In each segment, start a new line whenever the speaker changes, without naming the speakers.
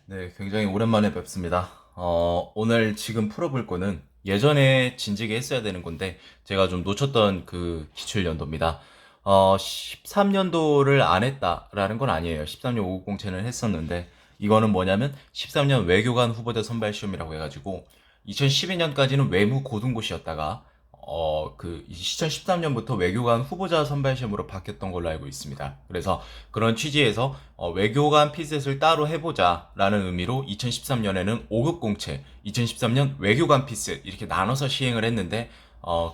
네, 굉장히 오랜만에 뵙습니다. 오늘 지금 풀어볼 거는 예전에 진지게 했어야 되는 건데, 제가 좀 놓쳤던 그 기출연도입니다. 13년도를 안 했다라는 건 아니에요. 13년 5급 공채는 했었는데, 이거는 뭐냐면, 13년 외교관 후보자 선발 시험이라고 해가지고, 2012년까지는 외무 고등고시였다가, 2013년부터 외교관 후보자 선발 시험으로 바뀌었던 걸로 알고 있습니다. 그래서 그런 취지에서 외교관 피셋을 따로 해보자라는 의미로 2013년에는 5급 공채, 2013년 외교관 피셋 이렇게 나눠서 시행을 했는데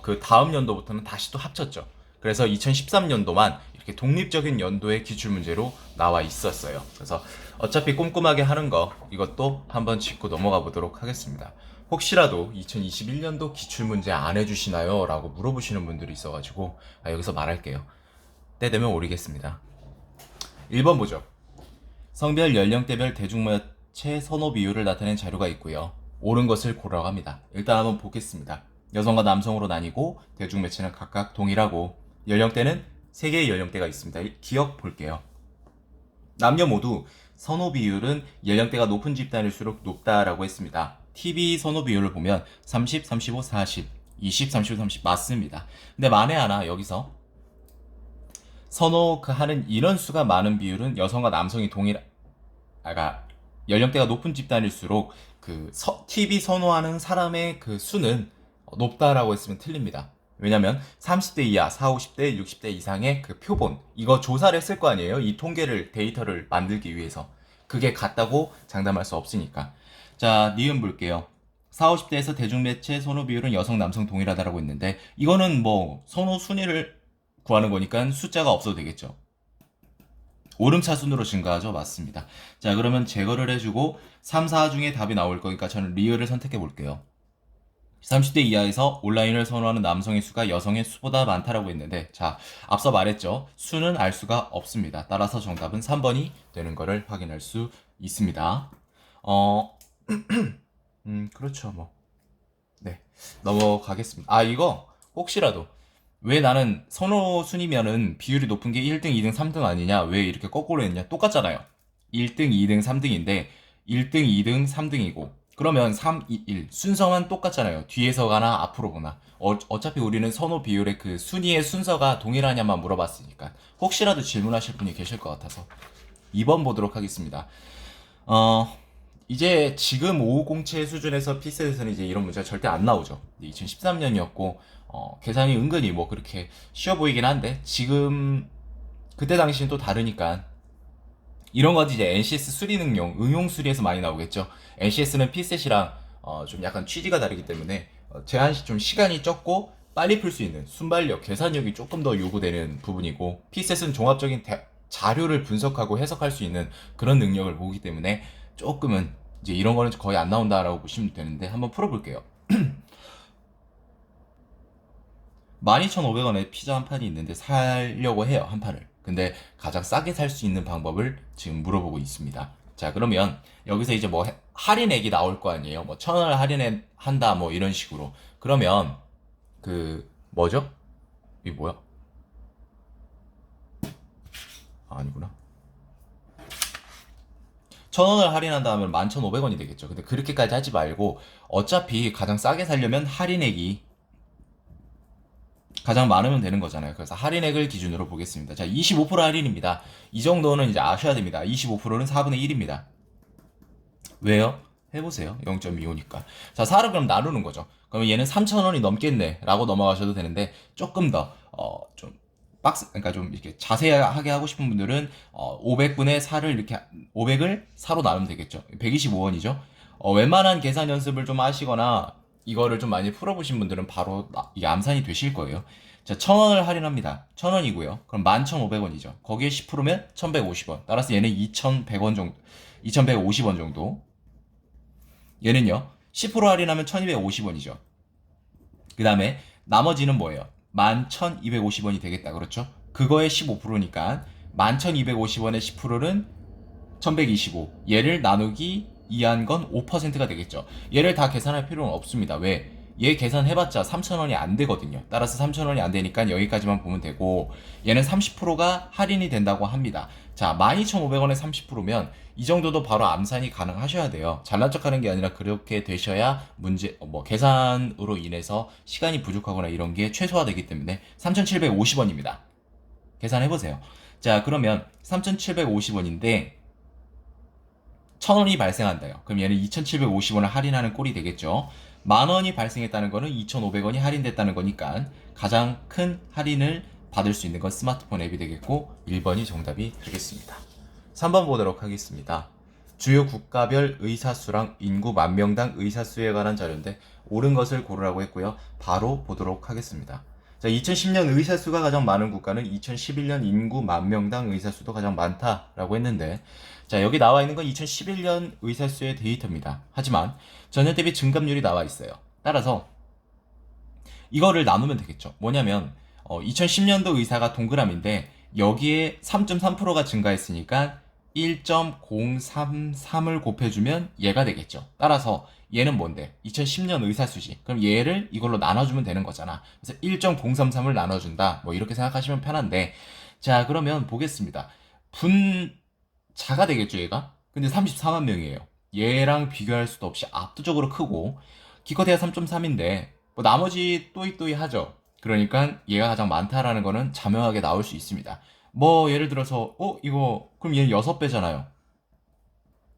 그 다음 연도부터는 다시 또 합쳤죠. 그래서 2013년도만 이렇게 독립적인 연도의 기출문제로 나와 있었어요. 그래서 어차피 꼼꼼하게 하는 거 이것도 한번 짚고 넘어가 보도록 하겠습니다. 혹시라도 2021년도 기출문제 안 해주시나요? 라고 물어보시는 분들이 있어가지고 여기서 말할게요. 때 되면 오리겠습니다. 1번 보죠. 성별, 연령대별 대중매체 선호 비율을 나타낸 자료가 있고요. 옳은 것을 고르라고 합니다. 일단 한번 보겠습니다. 여성과 남성으로 나뉘고 대중매체는 각각 동일하고 연령대는 3개의 연령대가 있습니다. 기억 볼게요. 남녀 모두 선호 비율은 연령대가 높은 집단일수록 높다라고 했습니다. TV 선호 비율을 보면 30, 35, 40, 20, 35, 30 맞습니다. 근데 만에 하나 여기서 선호하는 인원수가 많은 비율은 여성과 남성이 연령대가 높은 집단일수록 TV 선호하는 사람의 그 수는 높다라고 했으면 틀립니다. 왜냐면 30대 이하, 4, 50대, 60대 이상의 그 표본 이거 조사를 했을 거 아니에요. 이 통계를 데이터를 만들기 위해서 그게 같다고 장담할 수 없으니까. 자, 니은 볼게요. 4, 50대에서 대중매체 선호 비율은 여성, 남성 동일하다라고 했는데 이거는 뭐 선호 순위를 구하는 거니까 숫자가 없어도 되겠죠. 오름차순으로 증가하죠. 맞습니다. 자, 그러면 제거를 해주고 3, 4 중에 답이 나올 거니까 저는 리을을 선택해 볼게요. 30대 이하에서 온라인을 선호하는 남성의 수가 여성의 수보다 많다라고 했는데, 자, 앞서 말했죠. 수는 알 수가 없습니다. 따라서 정답은 3번이 되는 것을 확인할 수 있습니다. 어, 그렇죠, 뭐. 네, 넘어가겠습니다. 이거 혹시라도 왜 나는 선호 순위면은 비율이 높은 게 1등, 2등, 3등 아니냐? 왜 이렇게 거꾸로 했냐? 똑같잖아요. 1등, 2등, 3등인데 1등, 2등, 3등이고 그러면 3, 2, 1 순서만 똑같잖아요. 뒤에서 가나 앞으로 보나. 어차피 우리는 선호 비율의 그 순위의 순서가 동일하냐만 물어봤으니까 혹시라도 질문하실 분이 계실 것 같아서 2번 보도록 하겠습니다. 어, 이제 지금 550채 수준에서 피셋에서는 이제 이런 문제가 절대 안 나오죠. 2013년이었고 계산이 은근히 뭐 그렇게 쉬워 보이긴 한데 지금 그때 당시는 또 다르니까 이런 건 이제 NCS 수리 응용 수리에서 많이 나오겠죠. NCS는 피셋이랑 좀 약간 취지가 다르기 때문에 좀 시간이 적고 빨리 풀 수 있는 순발력, 계산력이 조금 더 요구되는 부분이고 피셋은 종합적인 자료를 분석하고 해석할 수 있는 그런 능력을 보기 때문에 조금은 이제 이런 거는 거의 안 나온다라고 보시면 되는데 한번 풀어볼게요. 12,500원에 피자 한 판이 있는데 사려고 해요, 한 판을. 근데 가장 싸게 살 수 있는 방법을 지금 물어보고 있습니다. 자, 그러면 여기서 이제 뭐 할인액이 나올 거 아니에요? 뭐 1,000원을 할인한다, 뭐 이런 식으로. 그러면 뭐죠? 이게 뭐야? 아니구나. 1,000원을 할인한다 하면 11,500원이 되겠죠. 근데 그렇게까지 하지 말고 어차피 가장 싸게 살려면 할인액이 가장 많으면 되는 거잖아요. 그래서 할인액을 기준으로 보겠습니다. 자, 25% 할인입니다. 이 정도는 이제 아셔야 됩니다. 25%는 4분의 1입니다. 왜요? 해보세요. 0.25니까. 자, 4를 그럼 나누는 거죠. 그러면 얘는 3,000원이 넘겠네. 라고 넘어가셔도 되는데, 조금 더, 그러니까 좀 이렇게 자세하게 하고 싶은 분들은, 500분의 4를 이렇게, 500을 4로 나누면 되겠죠. 125원이죠. 웬만한 계산 연습을 좀 하시거나, 이거를 좀 많이 풀어보신 분들은 바로 이게 암산이 되실 거예요. 자, 1,000원을 할인합니다. 1,000원이고요. 그럼 11,500원이죠. 거기에 10%면 1,150원. 따라서 얘는 2,100원 정도, 2,150원 정도. 얘는요, 10% 할인하면 1,250원이죠. 그 다음에 나머지는 뭐예요? 11,250원이 되겠다. 그렇죠? 그거의 15%니까 11,250원의 10%는 1,125. 얘를 나누기 이한 건 5%가 되겠죠. 얘를 다 계산할 필요는 없습니다. 왜? 얘 계산해봤자 3,000원이 안 되거든요. 따라서 3,000원이 안 되니까 여기까지만 보면 되고, 얘는 30%가 할인이 된다고 합니다. 자, 12,500원에 30%면 이 정도도 바로 암산이 가능하셔야 돼요. 잘난 척하는 게 아니라 그렇게 되셔야 계산으로 인해서 시간이 부족하거나 이런 게 최소화되기 때문에 3,750원입니다. 계산해보세요. 자, 그러면 3,750원인데 1,000원이 발생한다요. 그럼 얘는 2,750원을 할인하는 꼴이 되겠죠. 10,000원이 발생했다는 거는 2,500원이 할인됐다는 거니까 가장 큰 할인을 받을 수 있는 건 스마트폰 앱이 되겠고 1번이 정답이 되겠습니다. 3번 보도록 하겠습니다. 주요 국가별 의사수랑 인구 만명당 의사수에 관한 자료인데 옳은 것을 고르라고 했고요. 바로 보도록 하겠습니다. 자, 2010년 의사수가 가장 많은 국가는 2011년 인구 만명당 의사수도 가장 많다라고 했는데, 자, 여기 나와 있는 건 2011년 의사수의 데이터입니다. 하지만 전년 대비 증감률이 나와 있어요. 따라서 이거를 나누면 되겠죠. 뭐냐면 2010년도 의사가 동그라미인데 여기에 3.3%가 증가했으니까 1.033을 곱해주면 얘가 되겠죠. 따라서 얘는 뭔데? 2010년 의사수지. 그럼 얘를 이걸로 나눠주면 되는 거잖아. 그래서 1.033을 나눠준다. 뭐 이렇게 생각하시면 편한데, 자, 그러면 보겠습니다. 분자가 되겠죠, 얘가? 근데 34만 명이에요. 얘랑 비교할 수도 없이 압도적으로 크고, 기껏해야 3.3인데 뭐 나머지 또이또이 하죠. 그러니까 얘가 가장 많다라는 거는 자명하게 나올 수 있습니다. 뭐 예를 들어서 이거 그럼 얘는 6배잖아요.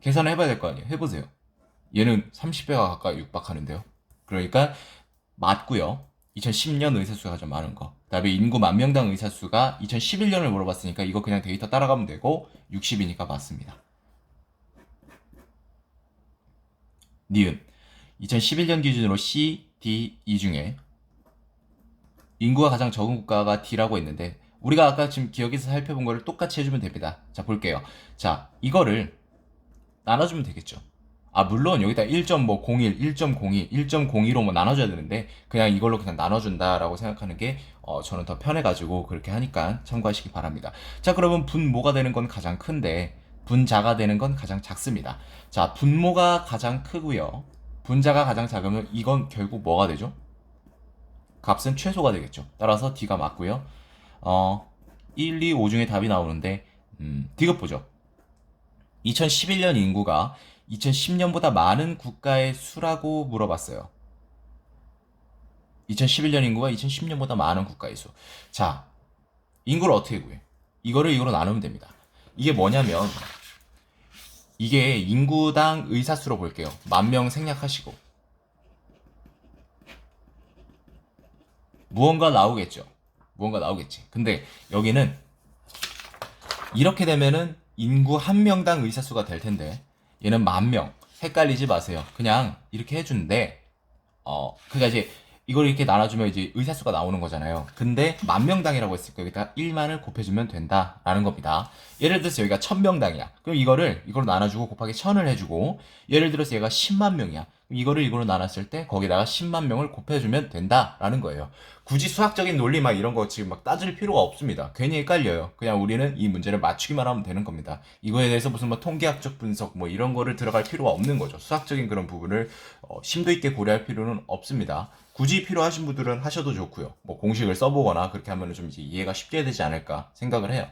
계산을 해봐야 될 거 아니에요. 해보세요. 얘는 30배가 가까이 육박하는데요. 그러니까 맞고요. 2010년 의사수가 가장 많은 거. 그다음에 인구 만명당 의사수가 2011년을 물어봤으니까 이거 그냥 데이터 따라가면 되고 60이니까 맞습니다. 니은 2011년 기준으로 C, D, E 중에 인구가 가장 적은 국가가 D라고 했는데 우리가 아까 지금 기억에서 살펴본 거를 똑같이 해주면 됩니다. 자, 볼게요. 자, 이거를 나눠주면 되겠죠. 아, 물론 여기다 1.01, 1.02, 1.02로 뭐 나눠줘야 되는데 그냥 이걸로 그냥 나눠준다라고 생각하는 게 저는 더 편해가지고 그렇게 하니까 참고하시기 바랍니다. 자, 그러면 분모가 되는 건 가장 큰데 분자가 되는 건 가장 작습니다. 자, 분모가 가장 크고요. 분자가 가장 작으면 이건 결국 뭐가 되죠? 값은 최소가 되겠죠. 따라서 D가 맞고요. 1, 2, 5 중에 답이 나오는데 D급 보죠. 2011년 인구가 2010년보다 많은 국가의 수라고 물어봤어요. 2011년 인구가 2010년보다 많은 국가의 수. 자, 인구를 어떻게 구해? 이거로 나누면 됩니다. 이게 뭐냐면 이게 인구당 의사수로 볼게요. 10,000명 생략하시고 무언가 나오겠죠. 무언가 나오겠지. 근데 여기는 이렇게 되면은 인구 1명당 의사수가 될 텐데 얘는 10,000명. 헷갈리지 마세요. 그냥 이렇게 해주는데 그러니까 이제 이걸 이렇게 나눠주면 이제 의사수가 나오는 거잖아요. 근데 10,000명당이라고 했을 거 여기다 1만을 곱해주면 된다라는 겁니다. 예를 들어서 여기가 1,000명당이야. 그럼 이거로 나눠주고 곱하기 1,000을 해주고 예를 들어서 얘가 10만 명이야. 이거로 나눴을 때 거기다가 10만 명을 곱해주면 된다라는 거예요. 굳이 수학적인 논리 막 이런 거 지금 막 따질 필요가 없습니다. 괜히 헷갈려요. 그냥 우리는 이 문제를 맞추기만 하면 되는 겁니다. 이거에 대해서 무슨 뭐 통계학적 분석 뭐 이런 거를 들어갈 필요가 없는 거죠. 수학적인 그런 부분을 심도 있게 고려할 필요는 없습니다. 굳이 필요하신 분들은 하셔도 좋고요. 뭐 공식을 써보거나 그렇게 하면 좀 이제 이해가 쉽게 되지 않을까 생각을 해요.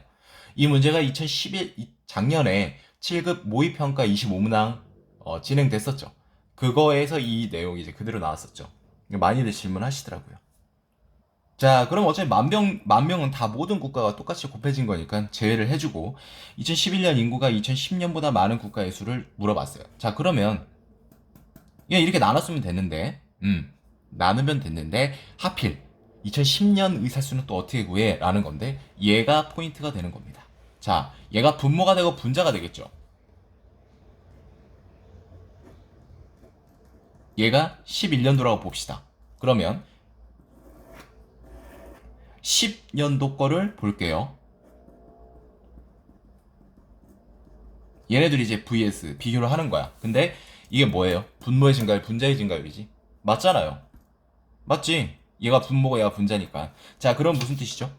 이 문제가 작년에 7급 모의평가 25문항 진행됐었죠. 그거에서 이 내용이 이제 그대로 나왔었죠. 많이들 질문하시더라고요. 자, 그럼 어차피 10,000명은 다 모든 국가가 똑같이 곱해진 거니까 제외를 해주고 2011년 인구가 2010년보다 많은 국가의 수를 물어봤어요. 자, 그러면 그냥 이렇게 나눴으면 됐는데 나누면 됐는데 하필 2010년 의사수는 또 어떻게 구해? 라는 건데 얘가 포인트가 되는 겁니다. 자, 얘가 분모가 되고 분자가 되겠죠. 얘가 11년도라고 봅시다. 그러면 10년도 거를 볼게요. 얘네들이 이제 vs 비교를 하는 거야. 근데 이게 뭐예요? 분모의 증가율, 분자의 증가율이지. 맞잖아요. 맞지? 얘가 분모고 얘가 분자니까. 자, 그럼 무슨 뜻이죠?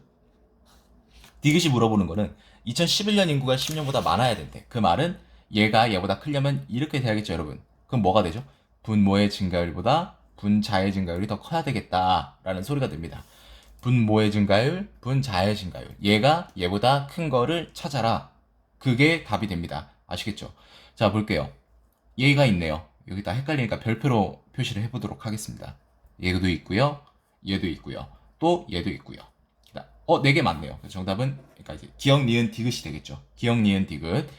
디귿이 물어보는 거는 2011년 인구가 10년보다 많아야 된대. 그 말은 얘가 얘보다 크려면 이렇게 돼야겠죠, 여러분. 그럼 뭐가 되죠? 분모의 증가율보다 분자의 증가율이 더 커야 되겠다라는 소리가 됩니다. 분모의 증가율, 분자의 증가율. 얘가 얘보다 큰 거를 찾아라. 그게 답이 됩니다. 아시겠죠? 자, 볼게요. 얘가 있네요. 여기다 헷갈리니까 별표로 표시를 해보도록 하겠습니다. 얘도 있고요. 얘도 있고요. 또 얘도 있고요. 네 개 맞네요. 정답은 그러니까 이제 기역, 니은, 디귿이 되겠죠. 기역, 니은, 디귿.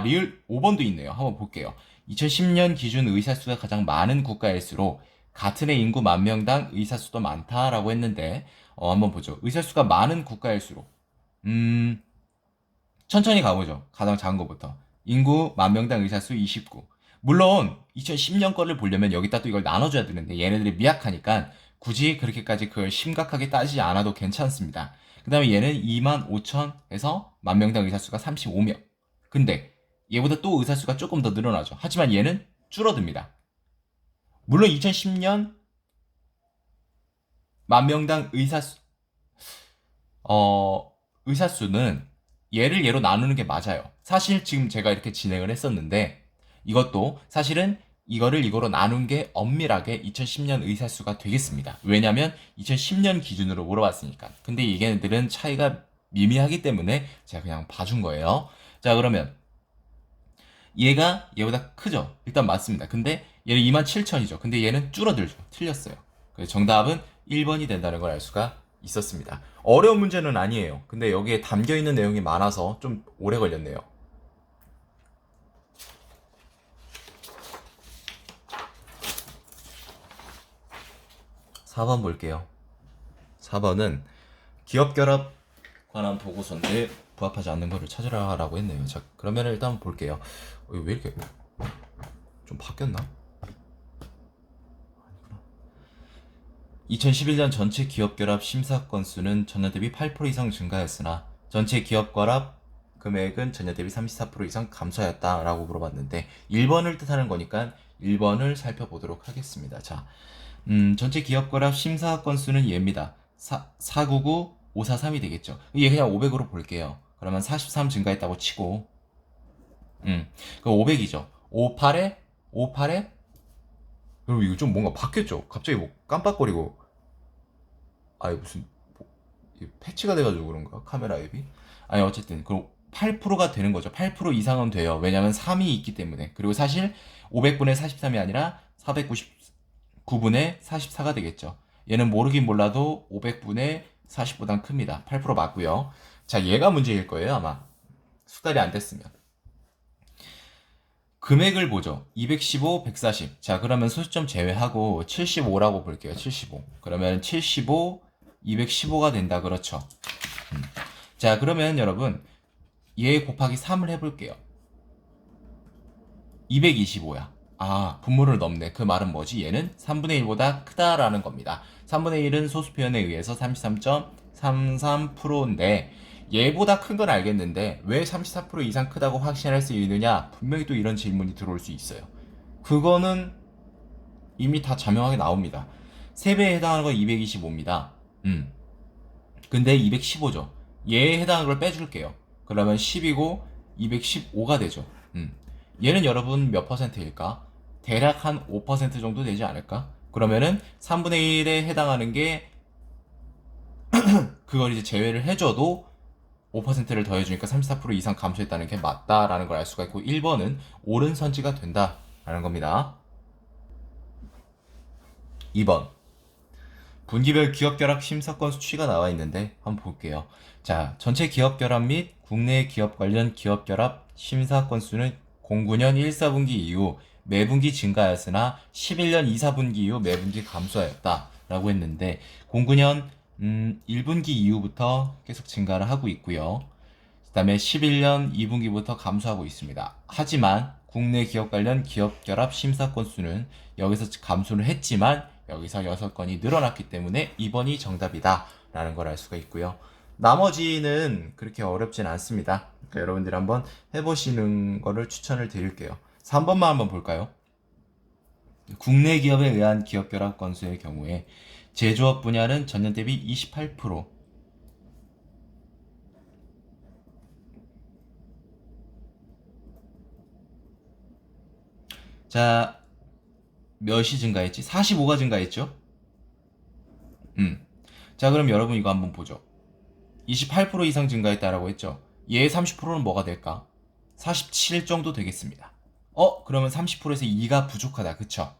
리을 5번도 있네요. 한번 볼게요. 2010년 기준 의사수가 가장 많은 국가일수록 같은 해 인구 만 명당 의사수도 많다라고 했는데 한번 보죠. 의사수가 많은 국가일수록 천천히 가보죠. 가장 작은 것부터. 인구 만 명당 의사수 29. 물론 2010년 거를 보려면 여기다 또 이걸 나눠줘야 되는데 얘네들이 미약하니까 굳이 그렇게까지 그걸 심각하게 따지지 않아도 괜찮습니다. 그 다음에 얘는 2만 5천에서 만 명당 의사수가 35명. 근데 얘보다 또 의사수가 조금 더 늘어나죠. 하지만 얘는 줄어듭니다. 물론 2010년 만 명당 의사수는 얘를 얘로 나누는 게 맞아요. 사실 지금 제가 이렇게 진행을 했었는데 이것도 사실은 이거를 이거로 나눈 게 엄밀하게 2010년 의사수가 되겠습니다. 왜냐면 2010년 기준으로 물어봤으니까. 근데 얘네들은 차이가 미미하기 때문에 제가 그냥 봐준 거예요. 자, 그러면 얘가 얘보다 크죠? 일단 맞습니다. 근데 얘는 27,000이죠. 근데 얘는 줄어들죠. 틀렸어요. 그래서 정답은 1번이 된다는 걸 알 수가 있었습니다. 어려운 문제는 아니에요. 근데 여기에 담겨 있는 내용이 많아서 좀 오래 걸렸네요. 4번 볼게요. 4번은 기업 결합 관한 보고서인데 부합하지 않는 것을 찾으라라고 했네요. 자, 그러면 일단 볼게요. 왜 이렇게 좀 바뀌었나? 2011년 전체 기업 결합 심사 건수는 전년 대비 8% 이상 증가했으나 전체 기업 결합 금액은 전년 대비 34% 이상 감소하였다라고 물어봤는데 1번을 뜻하는 거니까 1번을 살펴보도록 하겠습니다. 자, 전체 기업 결합 심사 건수는 얘입니다. 499, 543이 되겠죠. 얘 그냥 500으로 볼게요. 그러면 43 증가했다고 치고, 그 500이죠. 58에, 58에, 여러분 이거 좀 뭔가 바뀌었죠? 갑자기 뭐 깜빡거리고, 아니 무슨, 뭐, 패치가 돼가지고 그런가? 카메라 앱이? 아니 어쨌든, 그럼 8%가 되는 거죠. 8% 이상은 돼요. 왜냐면 3이 있기 때문에. 그리고 사실 500분의 43이 아니라 499분의 44가 되겠죠. 얘는 모르긴 몰라도 500분의 40보단 큽니다. 8% 맞고요. 자, 얘가 문제일 거예요, 아마. 수달이 안 됐으면. 금액을 보죠. 215, 140. 자, 그러면 소수점 제외하고 75라고 볼게요. 75. 그러면 75, 215가 된다. 그렇죠. 자, 그러면 여러분, 얘 곱하기 3을 해볼게요. 225야. 분모를 넘네. 그 말은 뭐지? 얘는 3분의 1보다 크다라는 겁니다. 3분의 1은 소수 표현에 의해서 33.33%인데 얘보다 큰 건 알겠는데 왜 34% 이상 크다고 확신할 수 있느냐? 분명히 또 이런 질문이 들어올 수 있어요. 그거는 이미 다 자명하게 나옵니다. 3배에 해당하는 건 225입니다. 근데 215죠. 얘에 해당하는 걸 빼줄게요. 그러면 10이고 215가 되죠. 얘는 여러분 몇 퍼센트일까? 대략 한 5% 정도 되지 않을까? 그러면은 3분의 1에 해당하는 게 그걸 이제 제외를 해줘도 5%를 더해주니까 34% 이상 감소했다는 게 맞다라는 걸 알 수가 있고 1번은 옳은 선지가 된다라는 겁니다. 2번 분기별 기업결합 심사건 수치가 나와 있는데 한번 볼게요. 자, 전체 기업결합 및 국내 기업 관련 기업결합 심사 건수는 09년 1, 4분기 이후 매분기 증가하였으나 11년 2, 4분기 이후 매분기 감소하였다 라고 했는데 09년 1분기 이후부터 계속 증가를 하고 있고요. 그 다음에 11년 2분기부터 감소하고 있습니다. 하지만 국내 기업 관련 기업 결합 심사 건수는 여기서 감소를 했지만 여기서 6건이 늘어났기 때문에 2번이 정답이다 라는 걸 알 수가 있고요. 나머지는 그렇게 어렵진 않습니다. 그러니까 여러분들이 한번 해보시는 거를 추천을 드릴게요. 3번만 한번 볼까요? 국내 기업에 의한 기업 결합 건수의 경우에 제조업 분야는 전년 대비 28%, 자, 몇이 증가했지? 45가 증가했죠? 자, 그럼 여러분 이거 한번 보죠. 28% 이상 증가했다라고 했죠? 얘의 30%는 뭐가 될까? 47 정도 되겠습니다. 그러면 30%에서 2가 부족하다. 그쵸?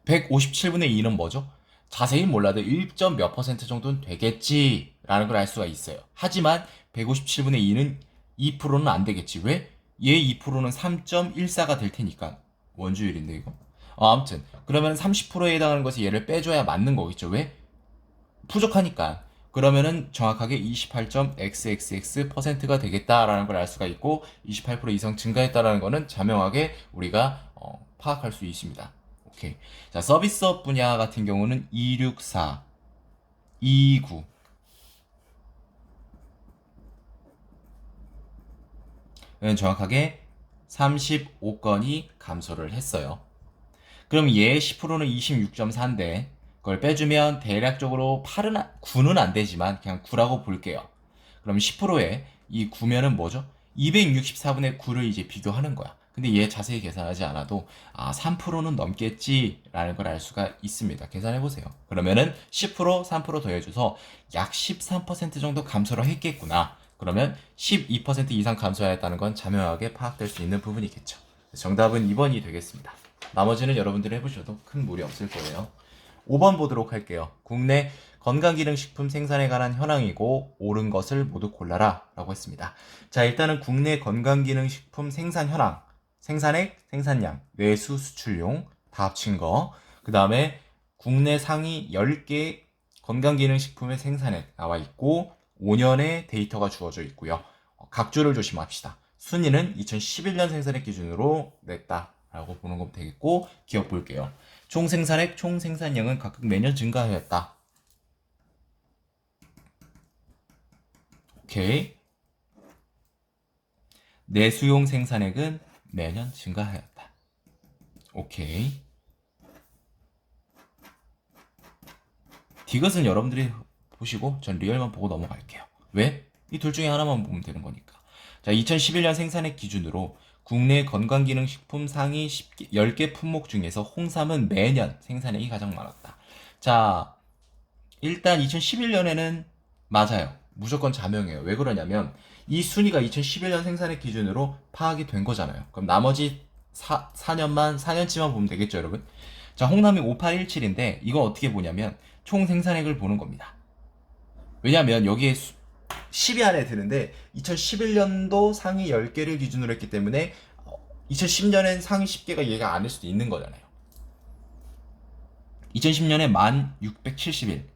157분의 2는 뭐죠? 자세히 몰라도 1점 몇 퍼센트 정도는 되겠지라는 걸 알 수가 있어요. 하지만 157분의 2는 2%는 안 되겠지. 왜? 얘 2%는 3.14가 될 테니까. 원주율인데 이거. 아무튼 그러면 30%에 해당하는 것이 얘를 빼줘야 맞는 거겠죠. 왜? 부족하니까. 그러면은 정확하게 28.xxx%가 되겠다라는 걸 알 수가 있고 28% 이상 증가했다라는 거는 자명하게 우리가 파악할 수 있습니다. 오케이. 자, 서비스업 분야 같은 경우는 264, 29. 정확하게 35건이 감소를 했어요. 그럼 얘 10%는 26.4인데 그걸 빼주면 대략적으로 9는 안 되지만 그냥 9라고 볼게요. 그럼 10%에 이 9면은 뭐죠? 264분의 9를 이제 비교하는 거야. 근데 얘 자세히 계산하지 않아도 3%는 넘겠지라는 걸 알 수가 있습니다. 계산해 보세요. 그러면은 10% 3% 더해줘서 약 13% 정도 감소를 했겠구나. 그러면 12% 이상 감소하였다는 건 자명하게 파악될 수 있는 부분이겠죠. 정답은 2번이 되겠습니다. 나머지는 여러분들이 해보셔도 큰 무리 없을 거예요. 5번 보도록 할게요. 국내 건강기능식품 생산에 관한 현황이고 옳은 것을 모두 골라라 라고 했습니다. 자, 일단은 국내 건강기능식품 생산 현황, 생산액, 생산량, 내수, 수출용 다 합친 거. 그 다음에 국내 상위 10개 건강기능식품의 생산액 나와 있고 5년의 데이터가 주어져 있고요. 각주를 조심합시다. 순위는 2011년 생산액 기준으로 냈다라고 보는 건 되겠고 기억 볼게요. 총 생산액, 총 생산량은 각각 매년 증가하였다. 오케이. 내수용 생산액은 매년 증가하였다. 오케이. 디귿은 여러분들이 보시고 전 리얼만 보고 넘어갈게요. 왜? 이 둘 중에 하나만 보면 되는 거니까. 자, 2011년 생산액 기준으로 국내 건강기능식품 상위 10개 품목 중에서 홍삼은 매년 생산액이 가장 많았다. 자, 일단 2011년에는 맞아요. 무조건 자명해요. 왜 그러냐면 이 순위가 2011년 생산액 기준으로 파악이 된 거잖아요. 그럼 나머지 4년치만 보면 되겠죠, 여러분? 자, 홍삼이 5817인데 이거 어떻게 보냐면 총 생산액을 보는 겁니다. 왜냐면 여기에 10위 안에 드는데 2011년도 상위 10개를 기준으로 했기 때문에 2010년엔 상위 10개가 얘가 아닐 수도 있는 거잖아요. 2010년에 1671.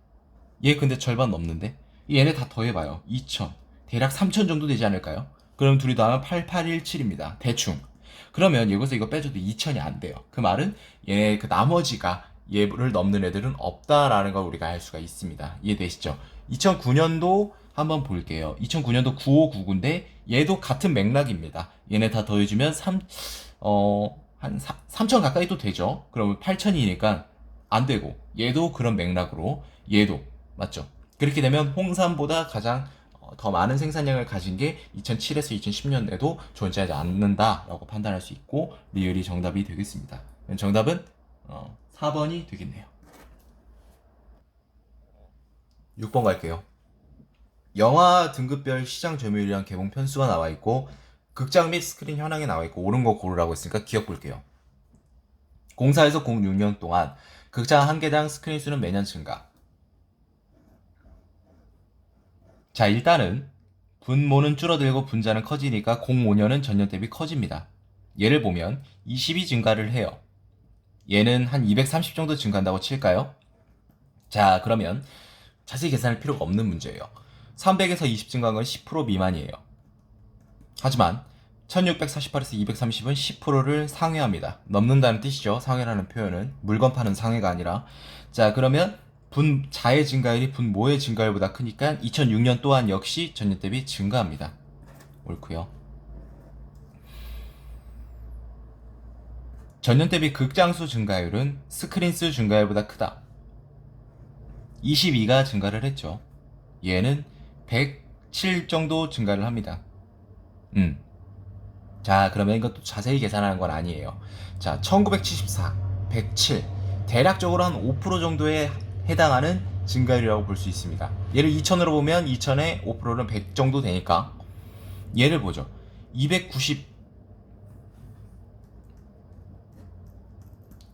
얘 근데 절반 넘는데 얘네 다 더해봐요. 2000. 대략 3000 정도 되지 않을까요? 그럼 둘이 더하면 8817입니다. 대충. 그러면 여기서 이거 빼줘도 2000이 안 돼요. 그 말은 얘네 그 나머지가 얘를 넘는 애들은 없다라는 걸 우리가 알 수가 있습니다. 이해되시죠? 2009년도 한번 볼게요. 2009년도 9599인데 얘도 같은 맥락입니다. 얘네 다 더해주면 한 3000 가까이 또 되죠? 그러면 8000이니까 안 되고 얘도 그런 맥락으로 얘도 맞죠? 그렇게 되면 홍삼보다 가장 더 많은 생산량을 가진 게 2007에서 2010년에도 존재하지 않는다라고 판단할 수 있고 리을이 정답이 되겠습니다. 정답은 4번이 되겠네요. 6번 갈게요. 영화 등급별 시장 점유율이랑 개봉 편수가 나와 있고 극장 및 스크린 현황에 나와 있고 옳은 거 고르라고 했으니까 기억 볼게요. 공사에서 06년 동안 극장 한 개당 스크린 수는 매년 증가. 자, 일단은 분모는 줄어들고 분자는 커지니까 05년은 전년 대비 커집니다. 예를 보면 20이 증가를 해요. 얘는 한 230 정도 증가한다고 칠까요? 자, 그러면 자세히 계산할 필요가 없는 문제예요. 300에서 20 증가한 건 10% 미만이에요. 하지만 1648에서 230은 10%를 상회합니다. 넘는다는 뜻이죠. 상회라는 표현은 물건 파는 상회가 아니라. 자, 그러면 분자의 증가율이 분모의 증가율보다 크니까 2006년 또한 역시 전년 대비 증가합니다. 옳고요. 전년 대비 극장수 증가율은 스크린수 증가율보다 크다. 22가 증가를 했죠. 얘는 107 정도 증가를 합니다. 자, 그러면 이것도 자세히 계산하는 건 아니에요. 자, 1974, 107. 대략적으로 한 5% 정도에 해당하는 증가율이라고 볼 수 있습니다. 얘를 2000으로 보면 2000에 5%는 100 정도 되니까 얘를 보죠. 290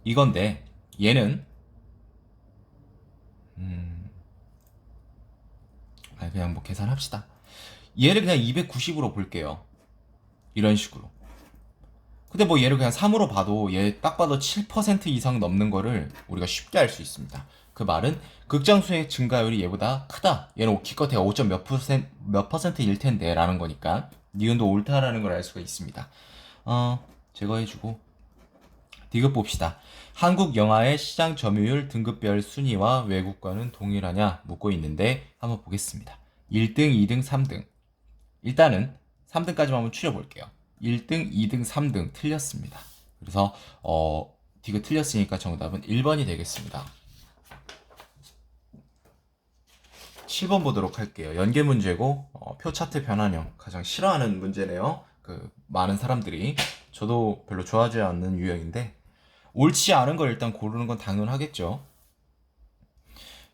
이건데 얘는 그냥 뭐 계산합시다. 얘를 그냥 290으로 볼게요. 이런 식으로. 근데 뭐 얘를 그냥 3으로 봐도 얘 딱 봐도 7% 이상 넘는 거를 우리가 쉽게 알 수 있습니다. 그 말은 극장수의 증가율이 얘보다 크다. 얘는 기껏해야 5점 몇 퍼센트일 텐데 라는 거니까 니은도 옳다라는 걸 알 수가 있습니다. 제거해주고 디귿 봅시다. 한국 영화의 시장 점유율 등급별 순위와 외국과는 동일하냐 묻고 있는데 한번 보겠습니다. 1등, 2등, 3등. 일단은 3등까지만 한번 추려볼게요. 1등, 2등, 3등 틀렸습니다. 그래서 디귿 틀렸으니까 정답은 1번이 되겠습니다. 7번 보도록 할게요. 연계 문제고 표 차트 변환형 가장 싫어하는 문제네요. 많은 사람들이 저도 별로 좋아하지 않는 유형인데 옳지 않은 걸 일단 고르는 건 당연하겠죠.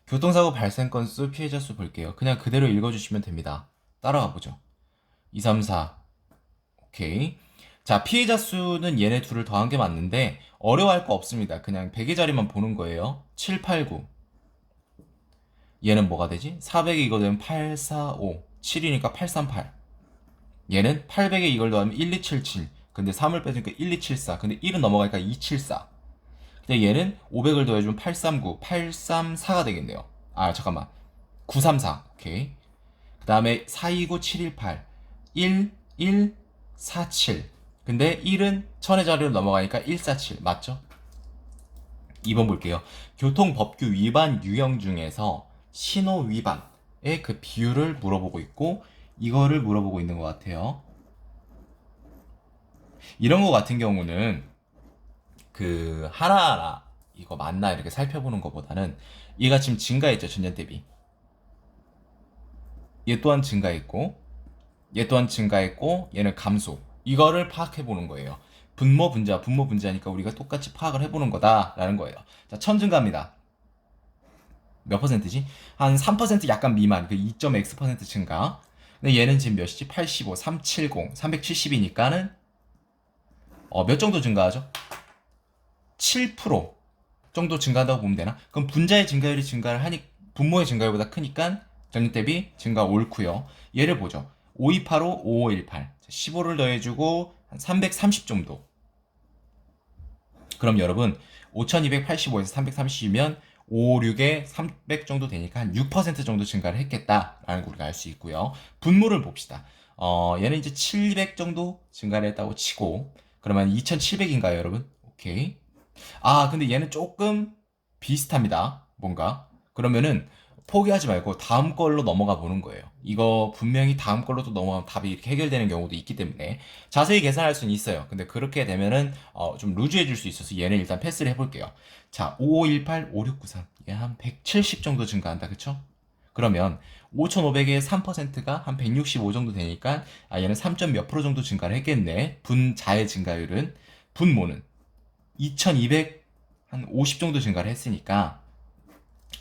교통사고 발생 건수, 피해자 수 볼게요. 그냥 그대로 읽어주시면 됩니다. 따라가 보죠. 2, 3, 4. 오케이. 자, 피해자 수는 얘네 둘을 더한 게 맞는데 어려워할 거 없습니다. 그냥 100의 자리만 보는 거예요. 7, 8, 9. 얘는 뭐가 되지? 400에 이거 되면 8, 4, 5. 7이니까 8, 3, 8. 얘는 800에 이걸 더하면 1, 2, 7, 7. 근데 3을 빼주니까 1, 2, 7, 4. 근데 1은 넘어가니까 2, 7, 4. 근데 얘는 500을 더해주면 8, 3, 9. 8, 3, 4가 되겠네요. 잠깐만. 9, 3, 4. 오케이. 그 다음에 4, 2, 9, 7, 1, 8. 1, 1, 4, 7. 근데 1은 1000의 자리로 넘어가니까 1, 4, 7. 맞죠? 2번 볼게요. 교통법규 위반 유형 중에서 신호 위반의 그 비율을 물어보고 있고 이거를 물어보고 있는 것 같아요. 이런 거 같은 경우는 하나하나 이거 맞나 이렇게 살펴보는 것보다는 얘가 지금 증가했죠, 전년 대비. 얘 또한 증가했고 얘 또한 증가했고 얘는 감소. 이거를 파악해 보는 거예요. 분모 분자니까 우리가 똑같이 파악을 해보는 거다라는 거예요. 자, 1000 증가합니다. 몇 퍼센트지? 한 3% 약간 미만, 2.x% 증가. 근데 얘는 지금 몇이지? 85, 370, 370이니까는 몇 정도 증가하죠? 7% 정도 증가한다고 보면 되나? 그럼 분자의 증가율이 증가를 하니 분모의 증가율보다 크니까 전년 대비 증가 옳고요. 얘를 보죠. 5285, 5518. 15를 더해주고 한 330 정도. 그럼 여러분 5285에서 330이면 556에 300 정도 되니까 한 6% 정도 증가를 했겠다라는 걸 우리가 알 수 있고요. 분모를 봅시다. 얘는 이제 700 정도 증가를 했다고 치고 그러면 2700인가요, 여러분? 오케이. 근데 얘는 조금 비슷합니다. 뭔가. 그러면은 포기하지 말고 다음 걸로 넘어가 보는 거예요. 이거 분명히 다음 걸로 또 넘어가면 답이 이렇게 해결되는 경우도 있기 때문에 자세히 계산할 수는 있어요. 근데 그렇게 되면은 좀 루즈해질 수 있어서 얘는 일단 패스를 해볼게요. 자, 5518, 5693. 얘 한 170 정도 증가한다. 그쵸? 그러면 5500의 3%가 한 165 정도 되니까 얘는 3점 몇 프로 정도 증가를 했겠네. 분자의 증가율은. 분모는 2200 한 50 정도 증가를 했으니까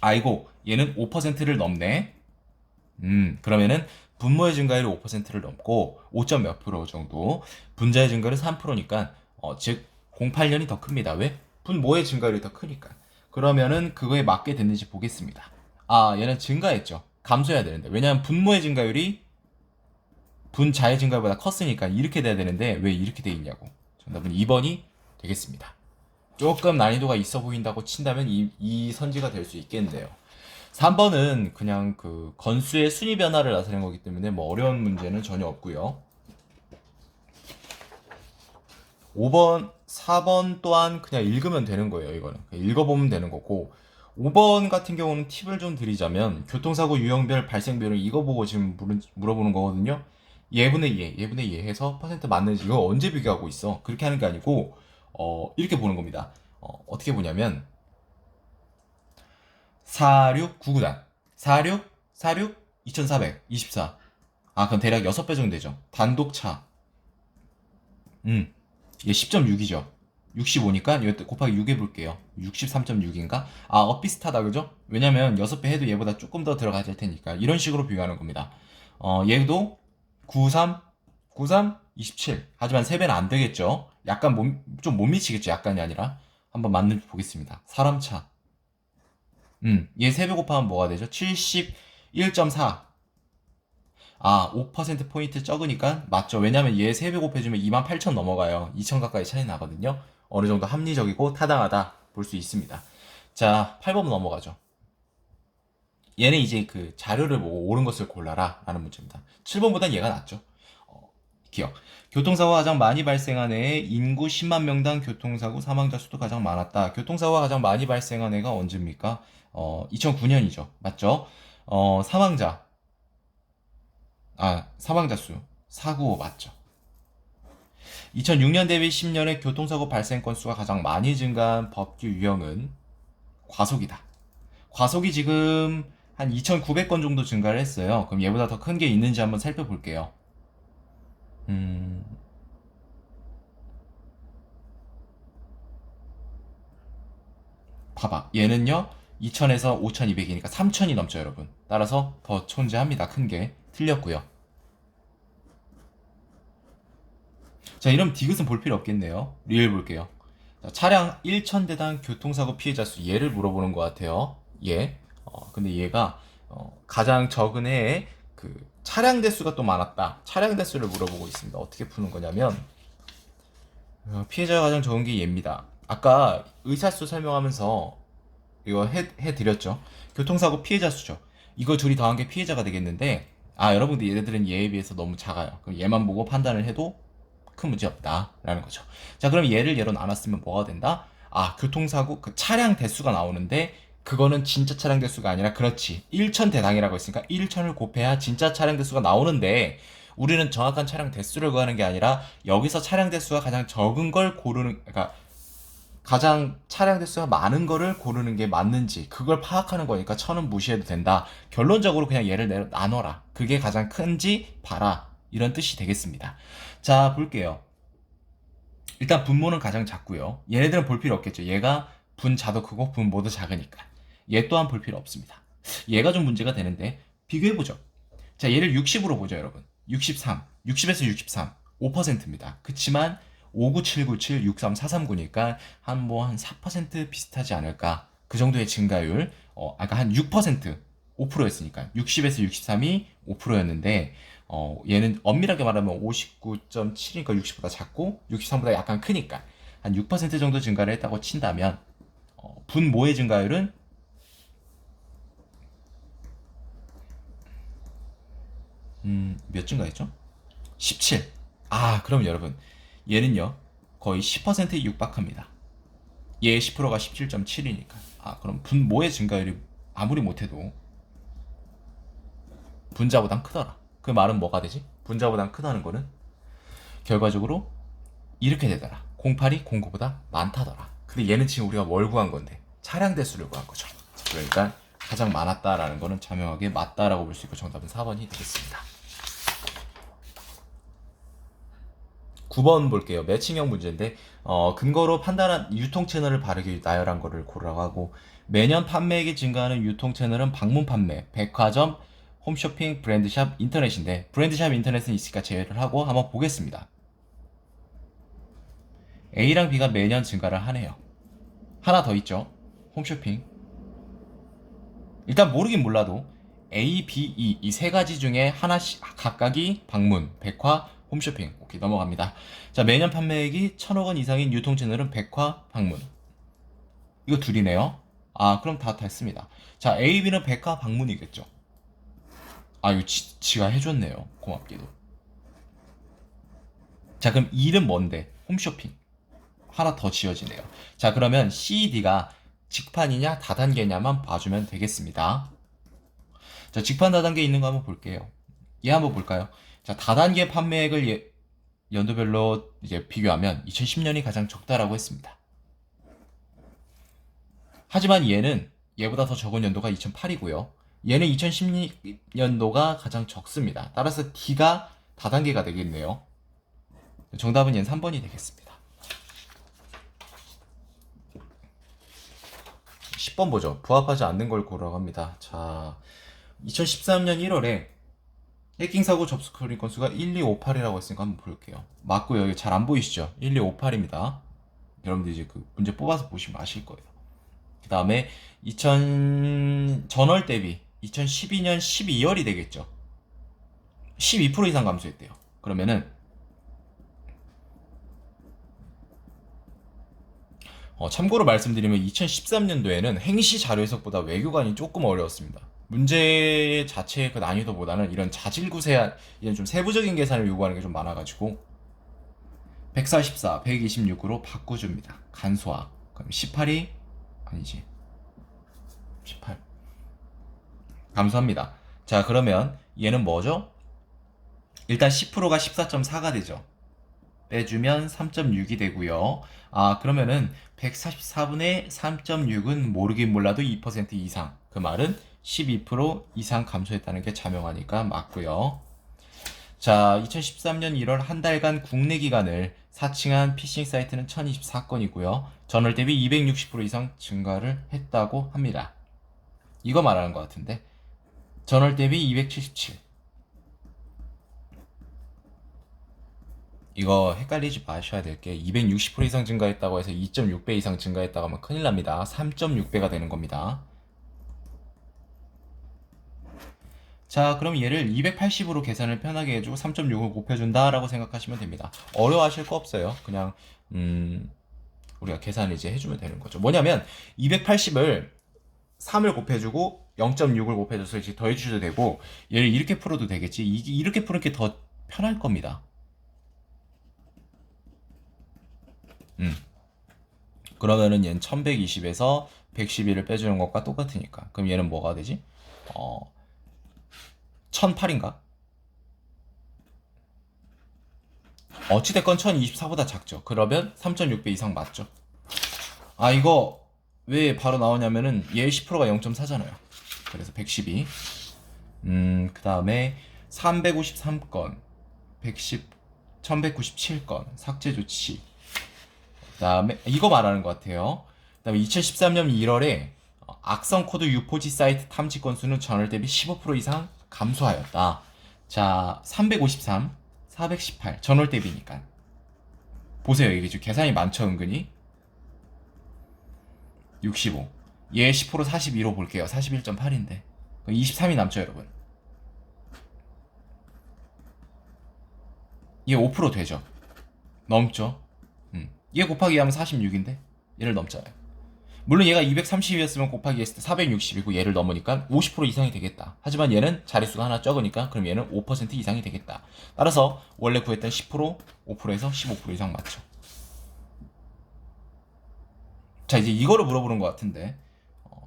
아이고 얘는 5%를 넘네. 그러면은 분모의 증가율이 5%를 넘고 5점 몇 프로 정도, 분자의 증가율은 3%니까 즉 08년이 더 큽니다. 왜? 분모의 증가율이 더 크니까. 그러면은 그거에 맞게 됐는지 보겠습니다. 얘는 증가했죠. 감소해야 되는데. 왜냐하면 분모의 증가율이 분자의 증가율보다 컸으니까 이렇게 돼야 되는데 왜 이렇게 돼 있냐고. 정답은 2번이 되겠습니다. 조금 난이도가 있어 보인다고 친다면 이 선지가 될 수 있겠는데요. 3번은 그냥 건수의 순위 변화를 나타낸 거기 때문에 뭐 어려운 문제는 전혀 없고요. 5번, 4번 또한 그냥 읽으면 되는 거예요. 이거는 읽어보면 되는 거고 5번 같은 경우는 팁을 좀 드리자면 교통사고 유형별 발생비율을 이거 보고 지금 물어보는 거거든요. 예분의 예 해서 퍼센트 맞는지 이거 언제 비교하고 있어? 그렇게 하는 게 아니고 이렇게 보는 겁니다. 어떻게 보냐면 4699단 46 2424. 그럼 대략 6배 정도 되죠. 단독차 얘 10.6이죠. 65니까 이거 곱하기 6 해볼게요. 63.6인가? 아, 비슷하다, 그죠? 왜냐면 6배 해도 얘보다 조금 더 들어가야 될 테니까. 이런 식으로 비교하는 겁니다. 얘도 93, 93, 27. 하지만 3배는 안 되겠죠? 약간 좀 못 미치겠죠? 약간이 아니라. 한번 만들어 보겠습니다. 사람 차. 얘 3배 곱하면 뭐가 되죠? 71.4. 아, 5%포인트 적으니까 맞죠. 왜냐면 얘 3배 곱해주면 28,000 넘어가요. 2,000 가까이 차이 나거든요. 어느 정도 합리적이고 타당하다 볼 수 있습니다. 자, 8번 넘어가죠. 얘는 이제 그 자료를 보고 옳은 것을 골라라 라는 문제입니다. 7번보단 얘가 낫죠. 기억. 교통사고가 가장 많이 발생한 해에 인구 10만 명당 교통사고 사망자 수도 가장 많았다. 교통사고가 가장 많이 발생한 해가 언제입니까? 2009년이죠. 맞죠? 사망자. 사망자 수. 495 맞죠. 2006년 대비 10년에 교통사고 발생 건수가 가장 많이 증가한 법규 유형은 과속이다. 과속이 지금 한 2,900건 정도 증가를 했어요. 그럼 얘보다 더 큰 게 있는지 한번 살펴볼게요. 봐봐. 얘는요, 2,000에서 5,200이니까 3,000이 넘죠, 여러분. 따라서 더 존재합니다. 큰 게. 틀렸고요. 자, 이러면 디귿은 볼 필요 없겠네요. 리을 볼게요. 자, 차량 1,000대당 교통사고 피해자 수, 얘를 물어보는 것 같아요. 얘. 근데 얘가 가장 적은 해에 그 차량 대수가 또 많았다. 차량 대수를 물어보고 있습니다. 어떻게 푸는 거냐면 피해자가 가장 적은 게 얘입니다. 아까 의사수 설명하면서 이거 해드렸죠. 교통사고 피해자 수죠. 이거 둘이 더한 게 피해자가 되겠는데, 여러분들 얘네들은 얘에 비해서 너무 작아요. 그럼 얘만 보고 판단을 해도 큰 문제 없다라는 거죠. 자, 그럼 얘를 예로 나눴으면 뭐가 된다? 교통사고 그 차량 대수가 나오는데 그거는 진짜 차량 대수가 아니라, 그렇지, 1,000대당이라고 했으니까 1,000을 곱해야 진짜 차량 대수가 나오는데, 우리는 정확한 차량 대수를 구하는 게 아니라 여기서 차량 대수가 가장 적은 걸 고르는, 그러니까 가장 차량 대수가 많은 거를 고르는 게 맞는지 그걸 파악하는 거니까 1,000은 무시해도 된다. 결론적으로 그냥 얘를 나눠라. 그게 가장 큰지 봐라. 이런 뜻이 되겠습니다. 자, 볼게요. 일단 분모는 가장 작고요. 얘네들은 볼 필요 없겠죠. 얘가 분자도 크고 분모도 작으니까. 얘 또한 볼 필요 없습니다. 얘가 좀 문제가 되는데 비교해보죠. 자, 얘를 60으로 보죠, 여러분. 63, 60에서 63, 5%입니다. 그치만 59797, 63439니까 한 4% 비슷하지 않을까. 그 정도의 증가율. 아까 한 6%, 5%였으니까 60에서 63이 5%였는데 얘는 엄밀하게 말하면 59.7이니까 60보다 작고 63보다 약간 크니까 한 6% 정도 증가를 했다고 친다면 분모의 증가율은 몇 증가했죠? 17. 그럼 여러분, 얘는요 거의 10%에 육박합니다. 얘의 10%가 17.7이니까. 그럼 분모의 증가율이 아무리 못해도 분자보단 크더라. 그 말은 뭐가 되지? 분자보단 크다는 거는 결과적으로 이렇게 되더라. 08이 09보다 많다더라. 근데 얘는 지금 우리가 뭘 구한 건데? 차량 대수를 구한 거죠. 그러니까 가장 많았다라는 거는 자명하게 맞다라고 볼 수 있고, 정답은 4번이 되겠습니다. 9번 볼게요. 매칭형 문제인데 근거로 판단한 유통 채널을 바르게 나열한 거를 고르라고 하고, 매년 판매액이 증가하는 유통 채널은 방문 판매, 백화점, 홈쇼핑, 브랜드샵, 인터넷인데 브랜드샵, 인터넷은 있으니까 제외를 하고 한번 보겠습니다. A랑 B가 매년 증가를 하네요. 하나 더 있죠. 홈쇼핑. 일단 모르긴 몰라도 A, B, E 이 세 가지 중에 하나씩 각각이 방문, 백화, 홈쇼핑. 오케이, 넘어갑니다. 자, 매년 판매액이 1,000억 원 이상인 유통채널은 백화, 방문. 이거 둘이네요. 그럼 다 했습니다. 자, A, B는 백화, 방문이겠죠. 이거 지가 해줬네요. 고맙게도. 자, 그럼 E는 뭔데? 홈쇼핑. 하나 더 지어지네요. 자, 그러면 C, D가 직판이냐 다단계냐만 봐주면 되겠습니다. 자, 직판 다단계 있는 거 한번 볼게요. 얘 한번 볼까요? 자, 다단계 판매액을 연도별로 이제 비교하면 2010년이 가장 적다라고 했습니다. 하지만 얘는 얘보다 더 적은 연도가 2008이고요. 얘는 2010년도가 가장 적습니다. 따라서 D가 다단계가 되겠네요. 정답은 얘는 3번이 되겠습니다. 10번 보죠. 부합하지 않는 걸 고르라고 합니다. 자, 2013년 1월에 해킹 사고 접수 클릭 건수가 1258이라고 했으니까 한번 볼게요. 맞고요. 이거 잘 안 보이시죠? 1258입니다. 여러분들 이제 그 문제 뽑아서 보시면 아실 거예요. 그 다음에 2000 전월 대비 2012년 12월이 되겠죠. 12% 이상 감소했대요. 그러면은 참고로 말씀드리면 2013년도에는 행시 자료 해석보다 외교관이 조금 어려웠습니다. 문제 자체의 그 난이도보다는 이런 자질구세한 이런 좀 세부적인 계산을 요구하는 게 좀 많아가지고 144, 126으로 바꿔줍니다. 간소화. 그럼 18이 아니지. 18. 감소합니다. 자, 그러면 얘는 뭐죠? 일단 10%가 14.4가 되죠. 빼주면 3.6이 되고요. 아, 그러면은 144분의 3.6은 모르긴 몰라도 2% 이상. 그 말은 12% 이상 감소했다는 게 자명하니까 맞고요. 자, 2013년 1월 한 달간 국내 기간을 사칭한 피싱 사이트는 1024건이고요. 전월 대비 260% 이상 증가를 했다고 합니다. 이거 말하는 것 같은데. 전월 대비 277. 이거 헷갈리지 마셔야 될 게 260% 이상 증가했다고 해서 2.6배 이상 증가했다고 하면 큰일 납니다. 3.6배가 되는 겁니다. 자, 그럼 얘를 280으로 계산을 편하게 해주고 3.6을 곱해준다 라고 생각하시면 됩니다. 어려워하실 거 없어요. 그냥 우리가 계산을 이제 해주면 되는 거죠. 뭐냐면 280을 3을 곱해주고 0.6을 곱해줘서 이제 더해주셔도 되고 얘를 이렇게 풀어도 되겠지. 이렇게 푸는 게 더 편할 겁니다. 그러면은 얘는 1120에서 111을 빼주는 것과 똑같으니까. 그럼 얘는 뭐가 되지? 1008인가? 어찌됐건 1024보다 작죠. 그러면 3.6배 이상 맞죠. 아, 이거 왜 바로 나오냐면은 얘 10%가 0.4잖아요. 그래서 112. 그 다음에 353건, 1197건, 삭제 조치. 그 다음에 이거 말하는 것 같아요. 그 다음에 2013년 1월에 악성 코드 유포지 사이트 탐지 건수는 전월 대비 15% 이상 감소하였다. 자, 353, 418 전월 대비니까 보세요. 이게 지금 계산이 많죠, 은근히. 65. 얘 10% 42로 볼게요. 41.8인데 23이 남죠, 여러분. 얘 5% 되죠. 넘죠. 얘 곱하기 하면 46인데 얘를 넘잖아요. 물론 얘가 230이었으면 곱하기 했을 때 460이고 얘를 넘으니까 50% 이상이 되겠다. 하지만 얘는 자릿수가 하나 적으니까 그럼 얘는 5% 이상이 되겠다. 따라서 원래 구했던 10%, 5%에서 15% 이상 맞죠. 자, 이제 이거를 물어보는 것 같은데